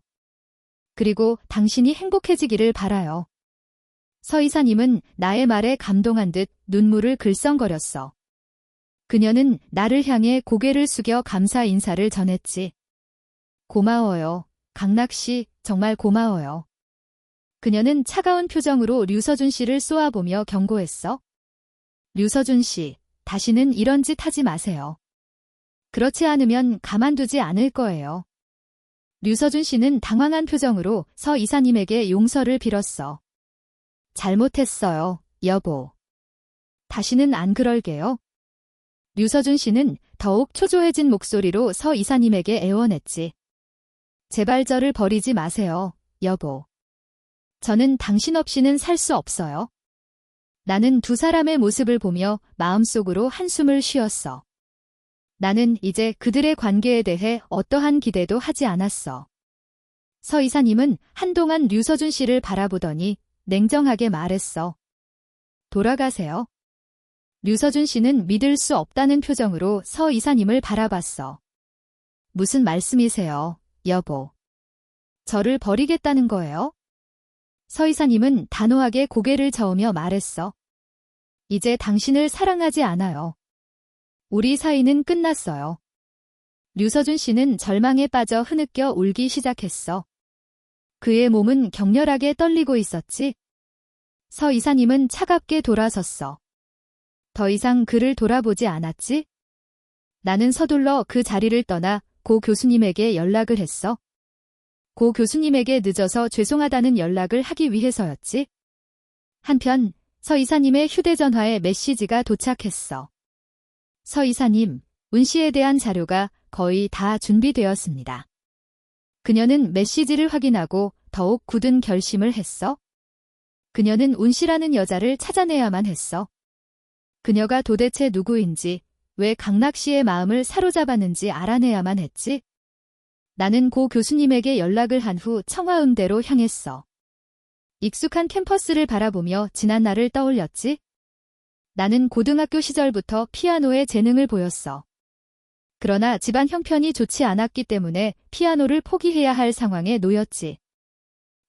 Speaker 1: 그리고 당신이 행복해지기를 바라요. 서 이사님은 나의 말에 감동한 듯 눈물을 글썽거렸어. 그녀는 나를 향해 고개를 숙여 감사 인사를 전했지. 고마워요. 강락 씨, 정말 고마워요. 그녀는 차가운 표정으로 류서준 씨를 쏘아보며 경고했어. 류서준 씨, 다시는 이런 짓 하지 마세요. 그렇지 않으면 가만두지 않을 거예요. 류서준 씨는 당황한 표정으로 서 이사님에게 용서를 빌었어. 잘못했어요, 여보. 다시는 안 그럴게요. 류서준 씨는 더욱 초조해진 목소리로 서 이사님에게 애원했지. 제발 저를 버리지 마세요, 여보. 저는 당신 없이는 살 수 없어요. 나는 두 사람의 모습을 보며 마음속으로 한숨을 쉬었어. 나는 이제 그들의 관계에 대해 어떠한 기대도 하지 않았어. 서 이사님은 한동안 류서준 씨를 바라보더니 냉정하게 말했어. 돌아가세요. 류서준 씨는 믿을 수 없다는 표정으로 서 이사님을 바라봤어. 무슨 말씀이세요, 여보? 저를 버리겠다는 거예요? 서 이사님은 단호하게 고개를 저으며 말했어. 이제 당신을 사랑하지 않아요. 우리 사이는 끝났어요. 류서준 씨는 절망에 빠져 흐느껴 울기 시작했어. 그의 몸은 격렬하게 떨리고 있었지. 서 이사님은 차갑게 돌아섰어. 더 이상 그를 돌아보지 않았지? 나는 서둘러 그 자리를 떠나 고 교수님에게 연락을 했어. 고 교수님에게 늦어서 죄송하다는 연락을 하기 위해서였지. 한편 서 이사님의 휴대전화에 메시지가 도착했어. 서 이사님, 운 씨에 대한 자료가 거의 다 준비되었습니다. 그녀는 메시지를 확인하고 더욱 굳은 결심을 했어. 그녀는 운 씨라는 여자를 찾아내야만 했어. 그녀가 도대체 누구인지, 왜 강락 씨의 마음을 사로잡았는지 알아내야만 했지. 나는 고 교수님에게 연락을 한 후 청와음대로 향했어. 익숙한 캠퍼스를 바라보며 지난 날을 떠올렸지. 나는 고등학교 시절부터 피아노에 재능을 보였어. 그러나 집안 형편이 좋지 않았기 때문에 피아노를 포기해야 할 상황에 놓였지.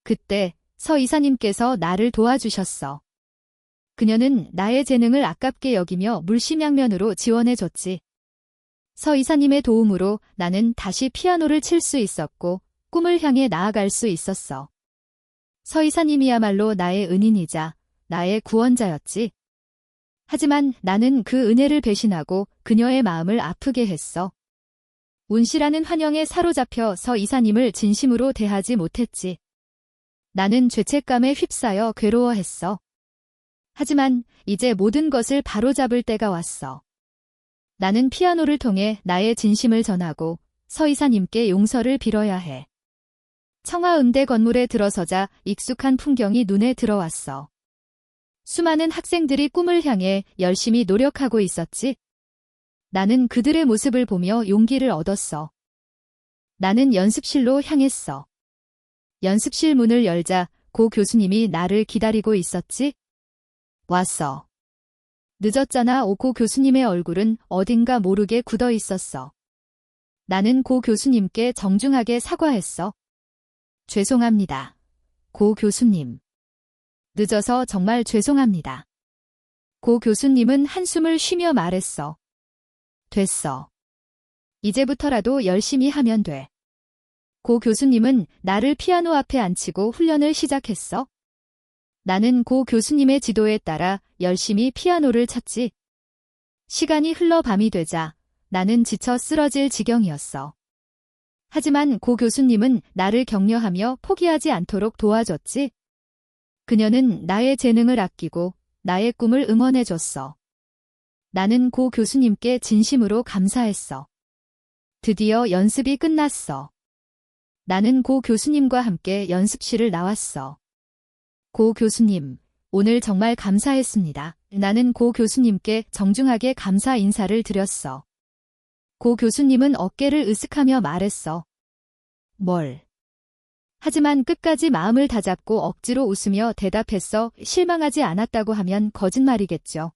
Speaker 1: 그때 서 이사님께서 나를 도와주셨어. 그녀는 나의 재능을 아깝게 여기며 물심양면으로 지원해줬지. 서 이사님의 도움으로 나는 다시 피아노를 칠 수 있었고 꿈을 향해 나아갈 수 있었어. 서 이사님이야말로 나의 은인이자 나의 구원자였지. 하지만 나는 그 은혜를 배신하고 그녀의 마음을 아프게 했어. 운 씨라는 환영에 사로잡혀 서 이사님을 진심으로 대하지 못했지. 나는 죄책감에 휩싸여 괴로워했어. 하지만 이제 모든 것을 바로잡을 때가 왔어. 나는 피아노를 통해 나의 진심을 전하고 서 이사님께 용서를 빌어야 해. 청와음대 건물에 들어서자 익숙한 풍경이 눈에 들어왔어. 수많은 학생들이 꿈을 향해 열심히 노력하고 있었지. 나는 그들의 모습을 보며 용기를 얻었어. 나는 연습실로 향했어. 연습실 문을 열자 고 교수님이 나를 기다리고 있었지. 왔어. 늦었잖아. 고 교수님의 얼굴은 어딘가 모르게 굳어 있었어. 나는 고 교수님께 정중하게 사과했어. 죄송합니다. 고 교수님. 늦어서 정말 죄송합니다. 고 교수님은 한숨을 쉬며 말했어. 됐어. 이제부터라도 열심히 하면 돼. 고 교수님은 나를 피아노 앞에 앉히고 훈련을 시작했어. 나는 고 교수님의 지도에 따라 열심히 피아노를 쳤지. 시간이 흘러 밤이 되자 나는 지쳐 쓰러질 지경이었어. 하지만 고 교수님은 나를 격려하며 포기하지 않도록 도와줬지. 그녀는 나의 재능을 아끼고 나의 꿈을 응원해줬어. 나는 고 교수님께 진심으로 감사했어. 드디어 연습이 끝났어. 나는 고 교수님과 함께 연습실을 나왔어. 고 교수님, 오늘 정말 감사했습니다. 나는 고 교수님께 정중하게 감사 인사를 드렸어. 고 교수님은 어깨를 으쓱하며 말했어. 뭘? 하지만 끝까지 마음을 다잡고 억지로 웃으며 대답했어. 실망하지 않았다고 하면 거짓말이겠죠.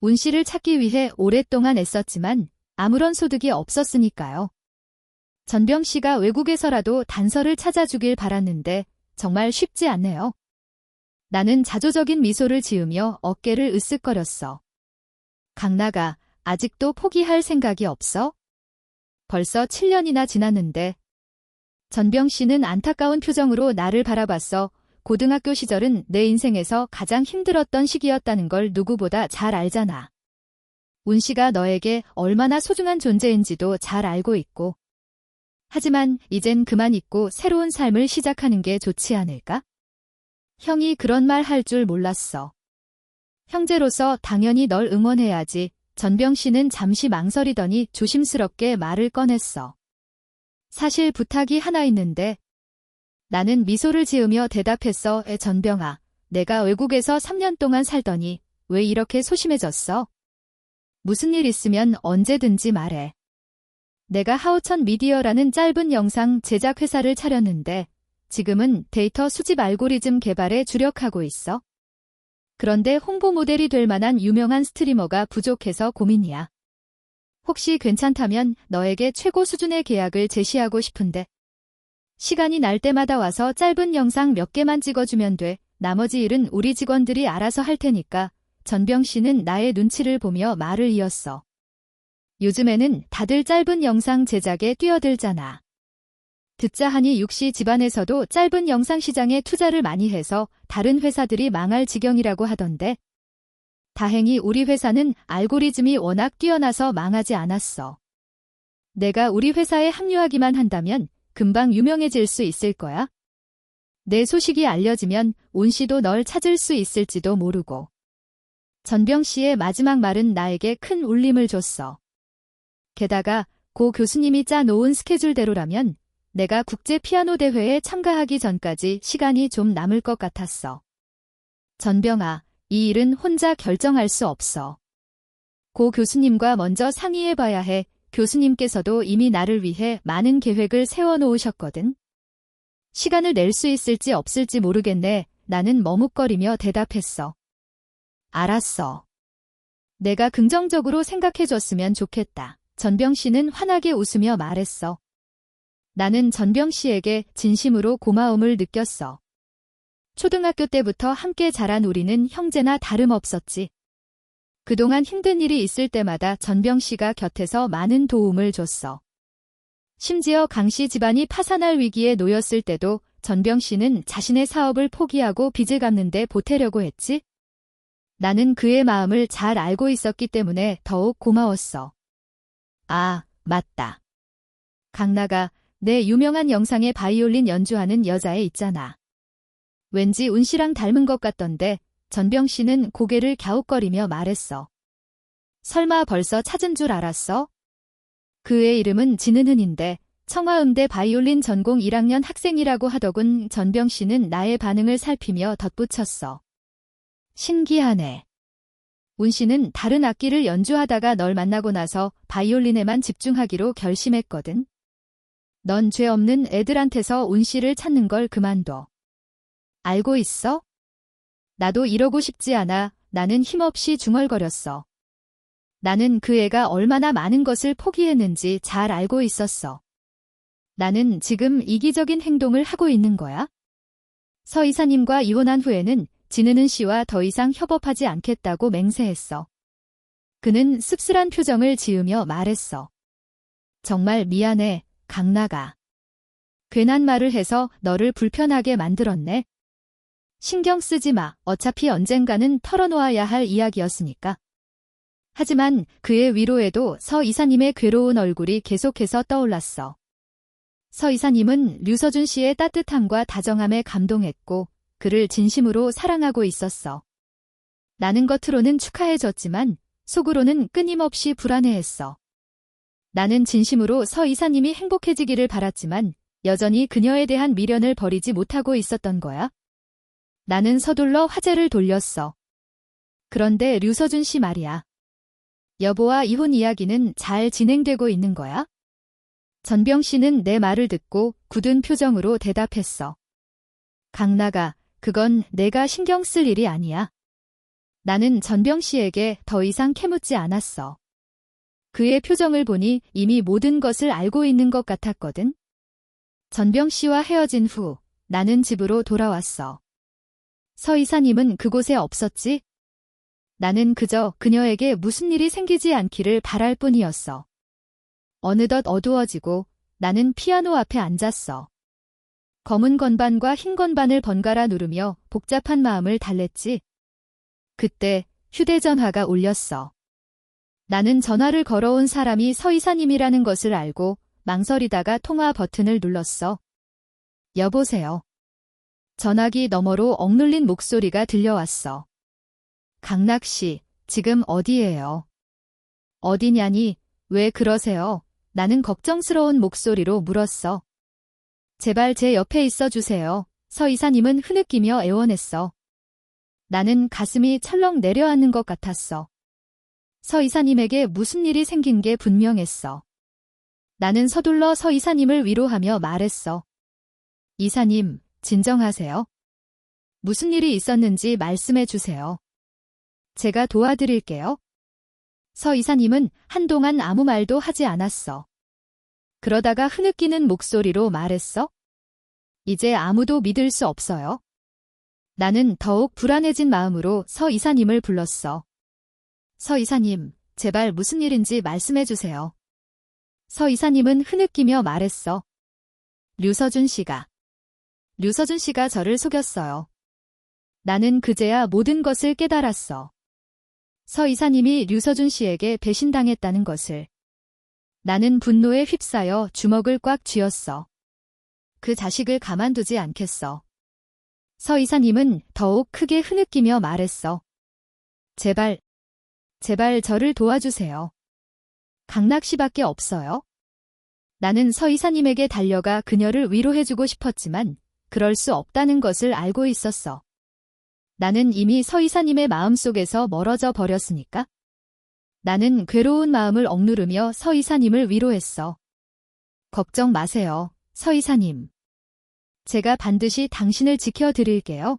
Speaker 1: 운 씨를 찾기 위해 오랫동안 애썼지만 아무런 소득이 없었으니까요. 전병 씨가 외국에서라도 단서를 찾아주길 바랐는데 정말 쉽지 않네요. 나는 자조적인 미소를 지으며 어깨를 으쓱거렸어. 강나가 아직도 포기할 생각이 없어? 벌써 7년이나 지났는데. 전병 씨는 안타까운 표정으로 나를 바라봤어. 고등학교 시절은 내 인생에서 가장 힘들었던 시기였다는 걸 누구보다 잘 알잖아. 운 씨가 너에게 얼마나 소중한 존재인지도 잘 알고 있고. 하지만 이젠 그만 잊고 새로운 삶을 시작하는 게 좋지 않을까? 형이 그런 말 할 줄 몰랐어. 형제로서 당연히 널 응원해야지. 전병 씨는 잠시 망설이더니 조심스럽게 말을 꺼냈어. 사실 부탁이 하나 있는데. 나는 미소를 지으며 대답했어. 전병아, 내가 외국에서 3년 동안 살더니 왜 이렇게 소심해졌어? 무슨 일 있으면 언제든지 말해. 내가 하우천 미디어라는 짧은 영상 제작 회사를 차렸는데 지금은 데이터 수집 알고리즘 개발에 주력하고 있어. 그런데 홍보 모델이 될 만한 유명한 스트리머가 부족해서 고민이야. 혹시 괜찮다면 너에게 최고 수준의 계약을 제시하고 싶은데. 시간이 날 때마다 와서 짧은 영상 몇 개만 찍어주면 돼. 나머지 일은 우리 직원들이 알아서 할 테니까. 전병 씨는 나의 눈치를 보며 말을 이었어. 요즘에는 다들 짧은 영상 제작에 뛰어들잖아. 듣자 하니 육시 집안에서도 짧은 영상 시장에 투자를 많이 해서 다른 회사들이 망할 지경이라고 하던데. 다행히 우리 회사는 알고리즘이 워낙 뛰어나서 망하지 않았어. 내가 우리 회사에 합류하기만 한다면 금방 유명해질 수 있을 거야. 내 소식이 알려지면 온 씨도 널 찾을 수 있을지도 모르고. 전병 씨의 마지막 말은 나에게 큰 울림을 줬어. 게다가 고 교수님이 짜놓은 스케줄대로라면 내가 국제 피아노 대회에 참가하기 전까지 시간이 좀 남을 것 같았어. 전병아, 이 일은 혼자 결정할 수 없어. 고 교수님과 먼저 상의해봐야 해. 교수님께서도 이미 나를 위해 많은 계획을 세워놓으셨거든. 시간을 낼 수 있을지 없을지 모르겠네. 나는 머뭇거리며 대답했어. 알았어. 내가 긍정적으로 생각해줬으면 좋겠다. 전병 씨는 환하게 웃으며 말했어. 나는 전병 씨에게 진심으로 고마움을 느꼈어. 초등학교 때부터 함께 자란 우리는 형제나 다름없었지. 그동안 힘든 일이 있을 때마다 전병 씨가 곁에서 많은 도움을 줬어. 심지어 강씨 집안이 파산할 위기에 놓였을 때도 전병 씨는 자신의 사업을 포기하고 빚을 갚는 데 보태려고 했지. 나는 그의 마음을 잘 알고 있었기 때문에 더욱 고마웠어. 아, 맞다. 강나가 내 유명한 영상에 바이올린 연주하는 여자애 있잖아. 왠지 운 씨랑 닮은 것 같던데 전병 씨는 고개를 갸웃거리며 말했어. 설마 벌써 찾은 줄 알았어? 그의 이름은 진은은인데 청와음대 바이올린 전공 1학년 학생이라고 하더군. 전병 씨는 나의 반응을 살피며 덧붙였어. 신기하네. 운 씨는 다른 악기를 연주하다가 널 만나고 나서 바이올린에만 집중하기로 결심했거든. 넌 죄 없는 애들한테서 운 씨를 찾는 걸 그만둬. 알고 있어? 나도 이러고 싶지 않아. 나는 힘없이 중얼거렸어. 나는 그 애가 얼마나 많은 것을 포기했는지 잘 알고 있었어. 나는 지금 이기적인 행동을 하고 있는 거야? 서 이사님과 이혼한 후에는 진은은 씨와 더 이상 협업하지 않겠다고 맹세했어. 그는 씁쓸한 표정을 지으며 말했어. 정말 미안해, 강나가. 괜한 말을 해서 너를 불편하게 만들었네. 신경 쓰지 마. 어차피 언젠가는 털어놓아야 할 이야기였으니까. 하지만 그의 위로에도 서 이사님의 괴로운 얼굴이 계속해서 떠올랐어. 서 이사님은 류서준 씨의 따뜻함과 다정함에 감동했고 그를 진심으로 사랑하고 있었어. 나는 겉으로는 축하해줬지만 속으로는 끊임없이 불안해했어. 나는 진심으로 서 이사님이 행복해지기를 바랐지만 여전히 그녀에 대한 미련을 버리지 못하고 있었던 거야. 나는 서둘러 화제를 돌렸어. 그런데 류서준 씨 말이야. 여보와 이혼 이야기는 잘 진행되고 있는 거야? 전병 씨는 내 말을 듣고 굳은 표정으로 대답했어. 강나가, 그건 내가 신경 쓸 일이 아니야. 나는 전병 씨에게 더 이상 캐묻지 않았어. 그의 표정을 보니 이미 모든 것을 알고 있는 것 같았거든. 전병 씨와 헤어진 후 나는 집으로 돌아왔어. 서 이사님은 그곳에 없었지? 나는 그저 그녀에게 무슨 일이 생기지 않기를 바랄 뿐이었어. 어느덧 어두워지고 나는 피아노 앞에 앉았어. 검은 건반과 흰 건반을 번갈아 누르며 복잡한 마음을 달랬지. 그때 휴대전화가 울렸어. 나는 전화를 걸어온 사람이 서 이사님이라는 것을 알고 망설이다가 통화 버튼을 눌렀어. 여보세요. 전화기 너머로 억눌린 목소리가 들려왔어. 강락 씨, 지금 어디예요? 어디냐니? 왜 그러세요? 나는 걱정스러운 목소리로 물었어. 제발 제 옆에 있어 주세요. 서 이사님은 흐느끼며 애원했어. 나는 가슴이 철렁 내려앉는 것 같았어. 서 이사님에게 무슨 일이 생긴 게 분명했어. 나는 서둘러 서 이사님을 위로하며 말했어. 이사님, 진정하세요. 무슨 일이 있었는지 말씀해 주세요. 제가 도와드릴게요. 서 이사님은 한동안 아무 말도 하지 않았어. 그러다가 흐느끼는 목소리로 말했어. 이제 아무도 믿을 수 없어요. 나는 더욱 불안해진 마음으로 서 이사님을 불렀어. 서 이사님, 제발 무슨 일인지 말씀해 주세요. 서 이사님은 흐느끼며 말했어. 류서준 씨가 저를 속였어요. 나는 그제야 모든 것을 깨달았어. 서 이사님이 류서준 씨에게 배신당했다는 것을. 나는 분노에 휩싸여 주먹을 꽉 쥐었어. 그 자식을 가만두지 않겠어. 서 이사님은 더욱 크게 흐느끼며 말했어. 제발 저를 도와주세요. 강락 씨밖에 없어요. 나는 서 이사님에게 달려가 그녀를 위로해주고 싶었지만 그럴 수 없다는 것을 알고 있었어. 나는 이미 서 이사님의 마음속에서 멀어져 버렸으니까. 나는 괴로운 마음을 억누르며 서 이사님을 위로했어. 걱정 마세요, 서 이사님. 제가 반드시 당신을 지켜드릴게요.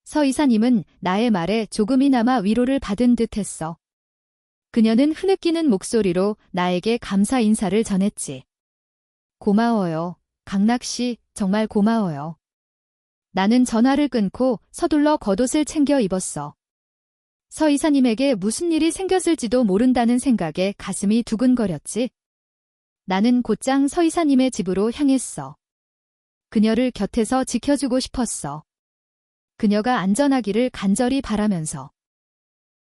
Speaker 1: 서 이사님은 나의 말에 조금이나마 위로를 받은 듯 했어. 그녀는 흐느끼는 목소리로 나에게 감사 인사를 전했지. 고마워요, 강락 씨, 정말 고마워요. 나는 전화를 끊고 서둘러 겉옷을 챙겨 입었어. 서 이사님에게 무슨 일이 생겼을지도 모른다는 생각에 가슴이 두근거렸지. 나는 곧장 서 이사님의 집으로 향했어. 그녀를 곁에서 지켜주고 싶었어. 그녀가 안전하기를 간절히 바라면서.